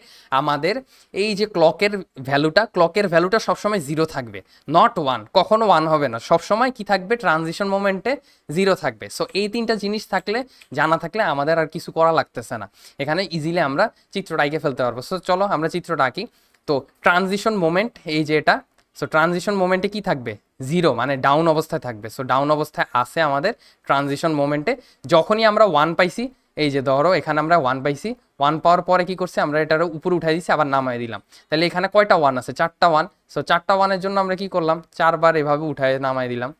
আমাদের এই যে ক্লকের ভ্যালুটা সবসময় জিরো থাকবে, নট ওয়ান, কখনো ওয়ান হবে না, সবসময় কি থাকবে? ট্রানজিশন মোমেন্টে জিরো থাকবে। সো এই তিনটা জিনিস থাকলে, জানা থাকলে আমাদের আর কিছু করা লাগতেছে না, এখানে ইজিলি আমরা চিত্রটা আঁকে ফেলতে পারবো। সো চলো আমরা চিত্রটা আঁকি। তো ট্রানজিশন মোমেন্ট এই যে এটা, সো ট্রানজিশন মোমেন্টে কি থাকবে? জিরো, মানে ডাউন অবস্থায় থাকবে। সো ডাউন অবস্থায় আছে আমাদের ট্রানজিশন মোমেন্টে। যখনই আমরা ওয়ান পাইছি, এই যে ধরো এখানে আমরা ওয়ান পাইছি, ওয়ান পাওয়ার পরে কি করছি? আমরা এটার উপরে উঠাই দিছি, আবার নামাই দিলাম। তাহলে এখানে কয়টা ওয়ান আছে? চারটা ওয়ান। সো চারটা ওয়ানের জন্য আমরা কি করলাম? চারবার এভাবে উঠায় নামাই দিলাম,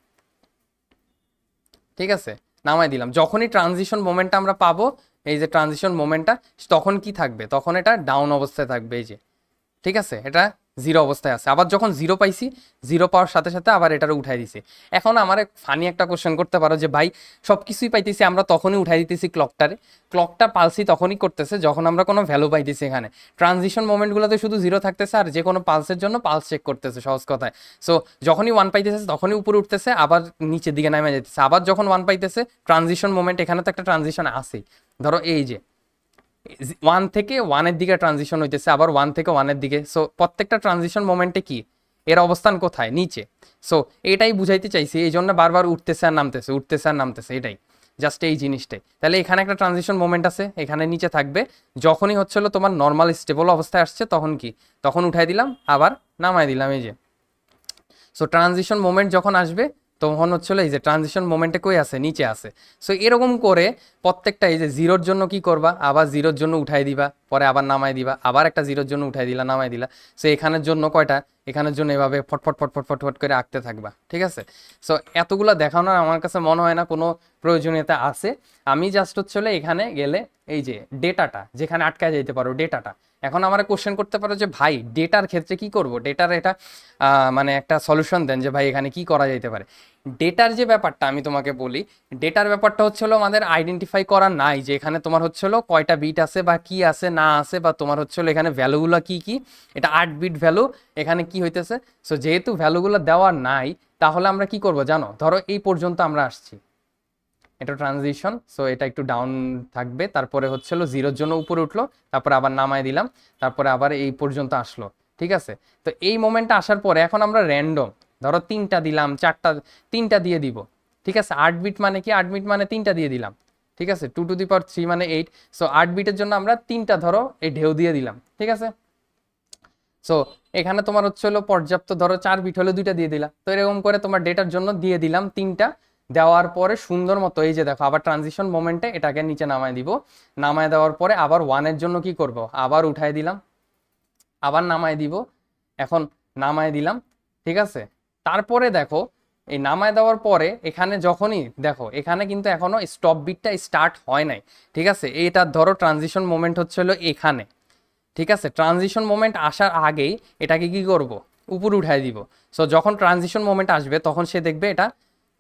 ঠিক আছে, নামাই দিলাম। যখনই ট্রানজিশন মোমেন্টটা আমরা পাবো, এই যে ট্রানজিশন মোমেন্টটা, তখন কি থাকবে, তখন এটা ডাউন অবস্থায় থাকবে, এই যে, ঠিক আছে, এটা জিরো অবস্থায় আছে। আবার যখন জিরো পাইছি, জিরো পাওয়ার সাথে সাথে আবার এটারে উঠাই দিছি। এখন আমার ফানি একটা কোশ্চেন করতে পারো যে ভাই সব কিছুই পাইতেছি আমরা, তখনই উঠাই দিতেছি ক্লকটারে, ক্লকটা পালসি তখনই করতেছে যখন আমরা কোনো ভ্যালু পাইতেছি। এখানে ট্রানজিশন মোমেন্টগুলোতে শুধু জিরো থাকতেছে আর যে কোনো পালসের জন্য পালস চেক করতেছে, সহজ কথায়। সো যখনই ওয়ান পাইতেছে তখনই উপরে উঠতেছে, আবার নিচের দিকে নামে যেতেছে, আবার যখন ওয়ান পাইতেছে ট্রানজিশন মোমেন্ট, এখানে তো একটা ট্রানজিশন আসেই, ধরো এই যে ওয়ান থেকে ওয়ানের দিকে ট্রানজিশন হইতেছে, আবার ওয়ান থেকে ওয়ানের দিকে। সো প্রত্যেকটা ট্রানজিশন মোমেন্টে কি এর অবস্থান কোথায়, নিচে। সো এটাই বুঝাইতে চাইছি, এই জন্য বারবার উঠতেছে আর নামতেছে, উঠতেছে আর নামতেছে, এটাই জাস্ট এই জিনিসটাই। তাহলে এখানে একটা ট্রানজিশন মোমেন্ট আছে, এখানে নিচে থাকবে, যখনই হচ্ছিল তোমার নর্মাল স্টেবল অবস্থায় আসছে তখন কি, তখন উঠাই দিলাম আবার নামাই দিলাম, এই যে। সো ট্রানজিশন মোমেন্ট যখন আসবে তখন হচ্ছিল এই যে ট্রানজিশন মোমেন্টে কই আছে, নিচে আছে। সো এরকম করে প্রত্যেকটা, এই যে জিরোর জন্য কি করবা, আবার জিরোর জন্য উঠাই দিবা, পরে আবার নামাই দিবা, আবার একটা জিরোর জন্য উঠাই দিলা, নামাই দিলা। সো এখানের জন্য কয়টা, এখানের জন্য এভাবে ফটফট ফটফট ফটফট করে আঁকতে থাকবা, ঠিক আছে। সো এতগুলো দেখানোর আমার কাছে মনে হয় না কোনো প্রয়োজনীয়তা আছে। আমি জাস্ট হচ্ছিল এখানে গেলে এই যে ডেটাটা যেখানে আটকায় যেতে পারো, ডেটাটা এখন আমার কোশ্চেন করতে পারো যে ভাই ডেটার ক্ষেত্রে কি করব, ডেটার এটা মানে একটা সলিউশন দেন যে ভাই এখানে কি করা যেতে পারে। ডেটার যে ব্যাপারটা আমি তোমাকে বলি, ডেটার ব্যাপারটা হচ্ছিল আমাদের আইডেন্টিফাই করা নাই যে এখানে তোমার হচ্ছিল কয়টা বিট আছে বা কি আছে না আছে, বা তোমার হচ্ছিল এখানে ভ্যালুগুলো কি কি, এটা 8 বিট ভ্যালু এখানে কি হইতেছে। সো যেহেতু ভ্যালুগুলো দেওয়া নাই, তাহলে আমরা কি করব জানো, ধরো এই পর্যন্ত আমরা আসছি, এটা ট্রানজিশন, সো এটা একটু ডাউন থাকবে, তারপরে হচ্ছিল জিরোর জন্য উপরে উঠলো, তারপরে আবার নামায় দিলাম, তারপরে আবার এই পর্যন্ত আসলো, ঠিক আছে। তো এই মোমেন্টটা আসার পরে এখন আমরা র্যান্ডম ধরো 3টা দিলাম, 4টা, 3টা দিয়ে দিব, ঠিক আছে। 8 বিট মানে কি, 8 বিট মানে 3টা দিয়ে দিলাম, ঠিক আছে। 2 টু দি পাওয়ার 3 মানে 8। সো 8 বিটের জন্য আমরা 3টা ধরো এই ঢেউ দিয়ে দিলাম, ঠিক আছে। সো এখানে তোমার হচ্ছিল পর্যাপ্ত, ধরো 4 বিট হলে 2টা দিয়ে দিলাম। তো এরকম করে তোমার ডেটার জন্য দিয়ে দিলাম 3টা, দেওয়ার পরে সুন্দর মতো এই যে দেখো আবার ট্রানজিশন মোমেন্টে এটাকে নিচে নামায় দিব, নামায় দেওয়ার পরে আবার ওয়ানের জন্য কি করব, আবার উঠায় দিলাম, আবার নামায় দিব, এখন নামায় দিলাম, ঠিক আছে। তারপরে দেখো এই নামায় দেওয়ার পরে এখানে যখনই দেখো এখানে কিন্তু এখনো স্টপ বিটটা স্টার্ট হয় নাই, ঠিক আছে। এইটা ধরো ট্রানজিশন মোমেন্ট হচ্ছিল এখানে, ঠিক আছে। ট্রানজিশন মোমেন্ট আসার আগেই এটাকে কি করব, উপরে উঠাই দিব। সো যখন ট্রানজিশন মোমেন্ট আসবে তখন সে দেখবে এটা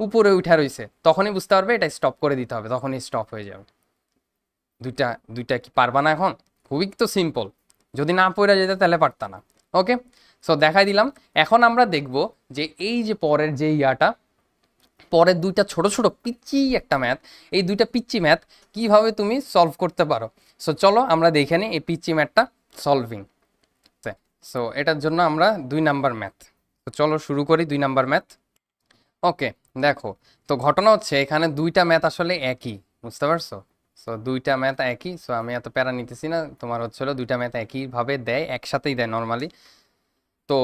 উপরে উঠা রয়েছে, তখনই বুঝতে পারবে এটা স্টপ করে দিতে হবে, তখনই স্টপ হয়ে যাবে। দুইটা দুইটা কি পারবা না এখন, খুবই তো সিম্পল, যদি না পড়ে যেতে তাহলে পারতা না। ওকে, সো দেখাই দিলাম। এখন আমরা দেখব যে এই যে পরের যে ইয়াটা, পরের দুইটা ছোট ছোট পিচ্চি একটা ম্যাথ, এই দুইটা পিচ্চি ম্যাথ কিভাবে তুমি সলভ করতে পারো। সো চলো আমরা দেখে নিই এই পিচ্চি ম্যাথটা সলভিং। সো এটার জন্য আমরা 2 নাম্বার ম্যাথ, তো চলো শুরু করি 2 নাম্বার ম্যাথ। ওকে, দেখো তো ঘটনা হচ্ছে এখানে দুইটা ম্যাথ আসলে একই, বুঝতে পারছো। সো দুইটা ম্যাথ একই, সো আমি এত প্যারা নিতেছি না, তোমার হচ্ছিল দুইটা ম্যাথ একইভাবে দেয়, একসাথেই দেয় নর্মালি। তো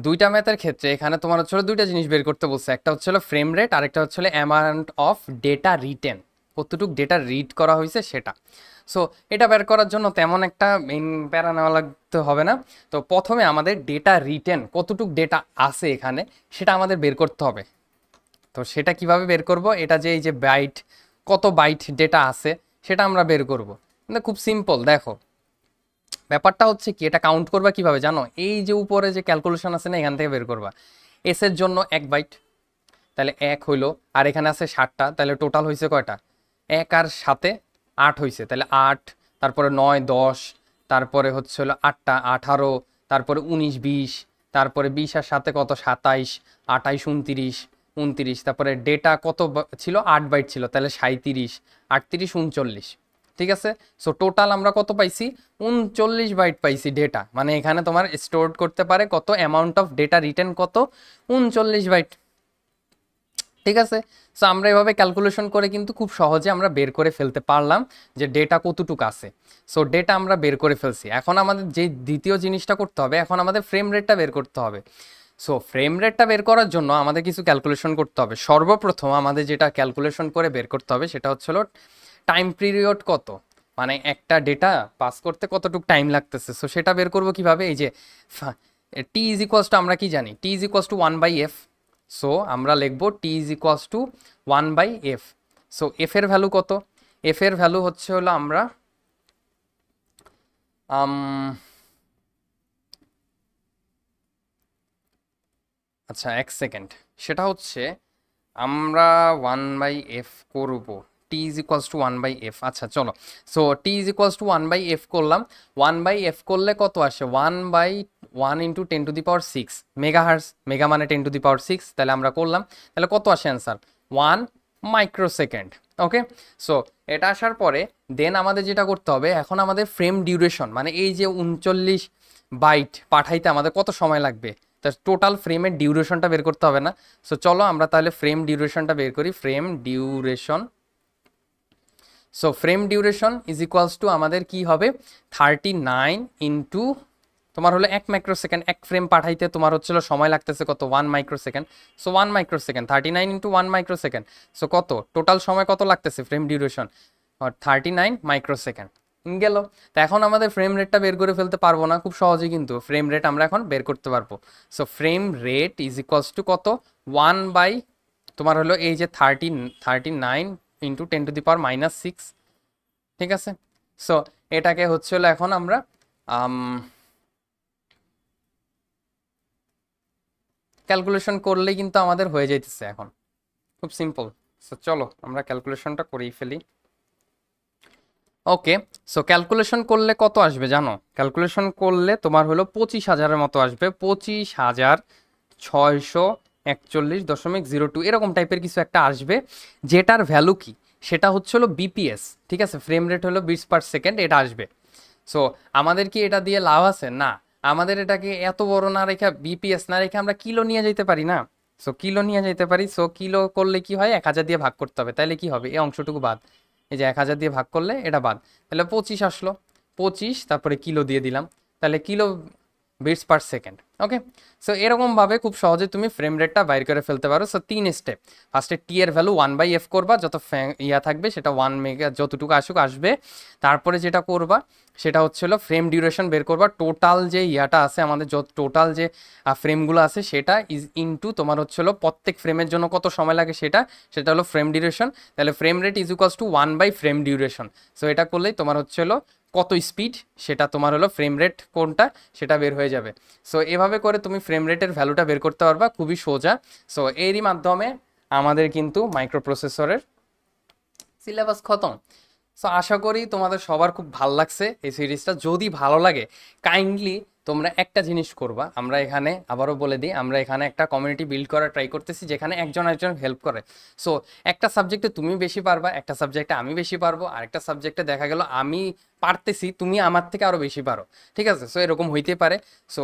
দুইটা ম্যাথের ক্ষেত্রে এখানে তোমার হচ্ছিল দুইটা জিনিস বের করতে বলছে, একটা হচ্ছিল ফ্রেম রেট আর একটা হচ্ছিল অ্যামাউন্ট অফ ডেটা রিটেন, কতটুক ডেটা রিড করা হয়েছে সেটা। সো এটা বের করার জন্য তেমন একটা মেইন প্যারা নেওয়া লাগতে হবে না। তো প্রথমে আমাদের ডেটা রিটেন, কতটুক ডেটা আছে এখানে সেটা আমাদের বের করতে হবে। তো সেটা কিভাবে বের করব, এটা যে এই যে বাইট, কত বাইট ডেটা আছে সেটা আমরা বের করব, কিন্তু খুব সিম্পল। দেখো ব্যাপারটা হচ্ছে কি, এটা কাউন্ট করবা কিভাবে জানো, এই যে উপরে যে ক্যালকুলেশন আছে না এখান থেকে বের করবা। এস এর জন্য 1 বাইট, তাহলে 1 হইলো, আর এখানে আছে 60টা, তাহলে টোটাল হয়েছে কয়টা, 1 আর 7-এ 8 হয়েছে, তাহলে 8, তারপরে 9 10, তারপরে হচ্ছে হলো 8টা 18, তারপরে 19 20, তারপরে 20 আর 7-এ কত 27, 28 29 29, তারপরে ডেটা কত ছিল 8 বাইট ছিল, তাহলে 37 38 39, ঠিক আছে। সো টোটাল আমরা কত পাইছি, 39 বাইট পাইছি ডেটা, মানে এখানে তোমার স্টোর করতে পারে কত, অ্যামাউন্ট অফ ডেটা রিটেন কত, 39 বাইট, ঠিক আছে। সো আমরা এভাবে ক্যালকুলেশন করে কিন্তু খুব সহজে আমরা বের করে ফেলতে পারলাম যে ডেটা কতটুকু আছে। সো ডেটা আমরা বের করে ফেলছি, এখন আমাদের যে দ্বিতীয় জিনিসটা করতে হবে, এখন আমাদের ফ্রেম রেটটা বের করতে হবে। সো ফ্রেম রেটটা বের করার জন্য আমাদের কিছু ক্যালকুলেশন করতে হবে। সর্বপ্রথম আমাদের যেটা ক্যালকুলেশন করে বের করতে হবে সেটা হচ্ছিল টাইম পিরিয়ড কত, মানে একটা ডেটা পাস করতে কতটুকু টাইম লাগতেছে। সো সেটা বের করব কিভাবে, এই যে টি ইজ ইকুয়ালস টু, আমরা কি জানি T is equals to 1/f। So আমরা লিখবো T is equals to 1/f। So F এর ভ্যালু কত, এফ এর ভ্যালু হচ্ছে হলো আমরা আচ্ছা এক সেকেন্ড, সেটা হচ্ছে আমরা 1/f করব, টি ইজ ইকুয়ালস টু 1/f। আচ্ছা চলো, so T is equals to 1/f করলাম। 1/f করলে কত আসে? 1/1 ইন্টু 10⁶ মেগা হার্স, মেগা মানে 10⁶, তাহলে আমরা করলাম, তাহলে কত আসে অ্যান্সার? 1 মাইক্রোসেকেন্ড। ওকে, সো এটা আসার পরে দেন আমাদের যেটা করতে হবে, এখন আমাদের ফ্রেম ডিউরেশন মানে এই যে 39 বাইট পাঠাইতে আমাদের কত সময় লাগবে, তার টোটাল ফ্রেমের ডিউরেশনটা বের করতে হবে না? সো চলো আমরা তাহলে ফ্রেম ডিউরেশনটা বের করি। Frame duration, so frame duration is equals two আমাদের কি হবে? 39 ইন্টু তোমার হলো 1 মাইক্রোসেকেন্ড, এক ফ্রেম পাঠাইতে তোমার হচ্ছিল সময় লাগতেছে কত? 1 microsecond. So 1 microsecond, 39 into 1 microsecond, so কত টোটাল সময় কত লাগতেছে ফ্রেম ডিউরেশন? 39 মাইক্রোসেকেন্ড গেল। তো এখন আমাদের ফ্রেম রেটটা বের করে ফেলতে পারবো না? খুব সহজেই কিন্তু ফ্রেম রেট আমরা এখন বের করতে পারবো। So frame rate is equals two কত? 1 বাই তোমার হলো এই যে 39 ইন্টু 10⁻⁻6, ঠিক আছে? সো এটাকে হচ্ছে হলো এখন আমরা ক্যালকুলেশন করলেই কিন্তু আমাদের হয়ে যাইতেছে এখন, খুব সিম্পল। সো চলো আমরা ক্যালকুলেশনটা করেই ফেলি। ওকে, সো ক্যালকুলেশন করলে কত আসবে জানো? ক্যালকুলেশন করলে তোমার হলো 25,000-এর মতো আসবে, 25,641.02 এরকম টাইপের কিছু একটা আসবে, যেটার ভ্যালু কি সেটা হচ্ছে হলো বিপিএস, ঠিক আছে? ফ্রেম রেট হলো 20/সেকেন্ড, এটা আসবে। সো আমাদের কি এটা দিয়ে লাভ আছে? না, আমাদের এটাকে এত বড় না রেখে, বিপিএস না রেখে আমরা কিলো নিয়ে যেতে পারি না? সো কিলো নিয়ে যেতে পারি। সো কিলো করলে কি হয়? 1000 দিয়ে ভাগ করতে হবে, তাহলে কি হবে? এই অংশটুকু বাদ, এই যে 1000 দিয়ে ভাগ করলে এটা বাদ, তাহলে 25 আসলো। 25 তারপরে কিলো দিয়ে দিলাম, তাহলে কিলো বিটস/সেকেন্ড। ওকে, সো এরকমভাবে খুব সহজে তুমি ফ্রেম রেটটা বাইর করে ফেলতে পারো। So 3 step. ফার্স্টে টি এর ভ্যালু 1/f করবা, যত ইয়া থাকবে সেটা 1 মেগা যতটুকু আসবে। তারপরে যেটা করবা সেটা হচ্ছে ফ্রেম ডিউরেশন বের করবা, টোটাল যে ইয়াটা আছে আমাদের, টোটাল যে ফ্রেমগুলো আছে সেটা ইজ ইনটু তোমার হচ্ছে প্রত্যেক ফ্রেমের জন্য কত সময় লাগে সেটা হলো ফ্রেম ডিউরেশন। তাহলে frame rate is equals to 1/ফ্রেম ডিউরেশন। সো এটা করলেই তোমার হচ্ছে কত স্পিড, সেটা তোমার হলো ফ্রেম রেট কোনটা সেটা বের হয়ে যাবে। সো এভাবে করে তুমি ফ্রেম রেটের ভ্যালুটা বের করতে পারবা, খুবই সোজা। সো এরই মাধ্যমে আমাদের কিন্তু মাইক্রোপ্রসেসরের সিলেবাস খতম। সো আশা করি তোমাদের সবার খুব ভালো লাগছে এই সিরিজটা। যদি ভালো লাগে কাইন্ডলি তোমরা একটা জিনিস করবা, আমরা এখানে আবারও বলে দিই, আমরা এখানে একটা কমিউনিটি বিল্ড করার ট্রাই করতেছি যেখানে একজন হেল্প করে। সো একটা সাবজেক্টে তুমি বেশি পারবা, একটা সাবজেক্টে আমি বেশি পারবো, আর একটা সাবজেক্টে দেখা গেল আমি পারতেছি, তুমি আমার থেকে আরও বেশি পারো, ঠিক আছে? সো এরকম হইতে পারে। সো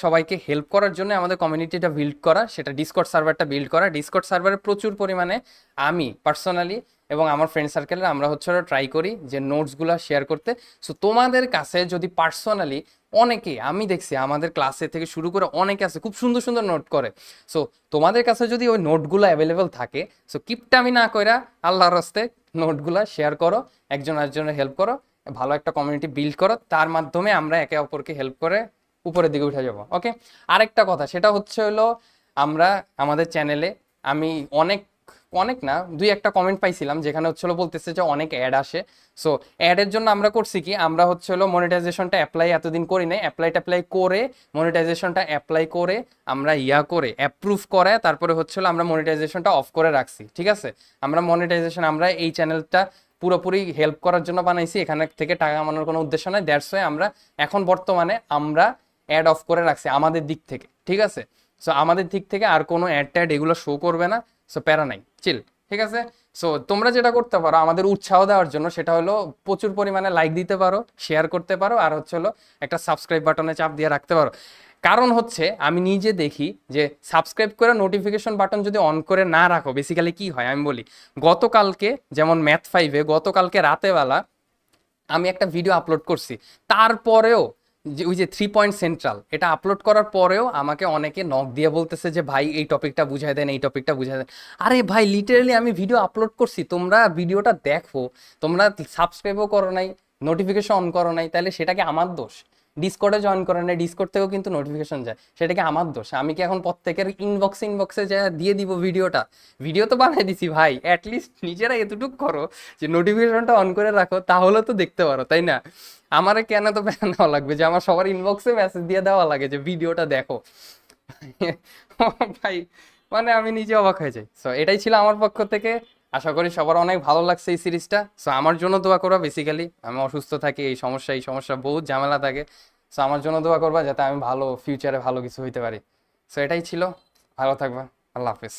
সবাইকে হেল্প করার জন্য আমাদের কমিউনিটিটা বিল্ড করা, সেটা ডিসকর্ড সার্ভারটা বিল্ড করা। ডিসকর্ড সার্ভারে প্রচুর পরিমাণে আমি পার্সোনালি এবং আমার ফ্রেন্ড সার্কেলে আমরা হচ্ছে ট্রাই করি যে নোটসগুলো শেয়ার করতে। সো তোমাদের কাছে যদি পার্সোনালি অনেকে, আমি দেখছি আমাদের ক্লাসে থেকে শুরু করে অনেকে আছে খুব সুন্দর সুন্দর নোট করে, সো তোমাদের কাছে যদি ওই নোটগুলো অ্যাভেলেবেল থাকে, সো কিপটামি না কইরা আল্লাহর রাস্তে নোটগুলো শেয়ার করো, একজন আরেকজনের হেল্প করো, ভালো একটা কমিউনিটি বিল্ড করো, তার মাধ্যমে আমরা একে অপরকে হেল্প করে উপরের দিকে উঠে যাবো। ওকে, আরেকটা কথা সেটা হচ্ছে আমরা আমাদের চ্যানেলে, আমি অনেক না 2-1টা কমেন্ট পাইছিলাম যেখানে হচ্ছে বলতেছে যে অনেক অ্যাড আসে। সো অ্যাডের জন্য আমরা করছি কি, আমরা হচ্ছে মনিটাইজেশনটা অ্যাপ্লাই এতদিন করি নাই, অ্যাপ্লাই করে মনিটাইজেশনটা অ্যাপ্লাই করে আমরা করে অ্যাপ্রুভ করে তারপরে হচ্ছে আমরা মনিটাইজেশনটা অফ করে রাখছি, ঠিক আছে? আমরা মনিটাইজেশন, আমরা এই চ্যানেলটা পুরোপুরি হেল্প করার জন্য বানাইছি, এখানে থেকে টাকা কামানোর কোনো উদ্দেশ্য নাই। দ্যাটস ওয়াই আমরা এখন বর্তমানে আমরা অ্যাড অফ করে রাখছি আমাদের দিক থেকে, ঠিক আছে? সো আমাদের দিক থেকে আর কোনো অ্যাড এগুলো শো করবে না। সো প্যারা নাই, চিল, ঠিক আছে? সো তোমরা যেটা করতে পারো আমাদের উৎসাহ দেওয়ার জন্য, সেটা হলো প্রচুর পরিমাণে লাইক দিতে পারো, শেয়ার করতে পারো, আর হচ্ছে একটা সাবস্ক্রাইব বাটনে চাপ দিয়ে রাখতে পারো। কারণ হচ্ছে আমি নিজে দেখি যে সাবস্ক্রাইব করে নোটিফিকেশন বাটন যদি অন করে না রাখো, বেসিক্যালি কি হয় আমি বলি। গতকালকে যেমন ম্যাথ 5-এ গতকালকে রাতেবেলা আমি একটা ভিডিও আপলোড করছি, তারপরেও যে ওই যে 3 পয়েন্ট সেন্ট্রাল এটা আপলোড করার পরেও আমাকে অনেকে নক দিয়ে বলতেছে যে ভাই এই টপিকটা বুঝাই দেন, এই টপিকটা বুঝাই দেন। আরে ভাই লিটারালি আমি ভিডিও আপলোড করছি, তোমরা ভিডিওটা দেখো, তোমরা সাবস্ক্রাইবও করো নাই, নোটিফিকেশন অন করো নাই, তাহলে সেটাকে আমার দোষ? ডিসকর্ডে জয়েন করে না, ডিসকর্ড থেকেও কিন্তু নোটিফিকেশন যায়, সেটা কি আমার দোষ? আমি কি এখন প্রত্যেকের ইনবক্সে যা দিয়ে দিব ভিডিওটা? ভিডিও তো বানাই দিছি ভাই, অ্যাটলিস্ট নিজেরা এতটুকু করো যে নোটিফিকেশনটা অন করে রাখো, তাহলে তো দেখতে পারো, তাই না? আমারে কেন তো প্যান নেওয়া লাগবে যে আমার সবার ইনবক্সে মেসেজ দিয়ে দেওয়া লাগে যে ভিডিওটা দেখো? ভাই মানে আমি নিজে অবাক হয়ে যাই। সো এটাই ছিল আমার পক্ষ থেকে। আশা করি সবার অনেক ভালো লাগছে এই সিরিজটা। সো আমার জন্য দোয়া করবা, বেসিক্যালি আমি অসুস্থ থাকি, এই সমস্যা বহুত ঝামেলা থাকে। সো আমার জন্য দোয়া করবা যাতে আমি ভালো ফিউচারে ভালো কিছু হইতে পারি। সো এটাই ছিল, ভালো থাকবা, আল্লাহ হাফেজ।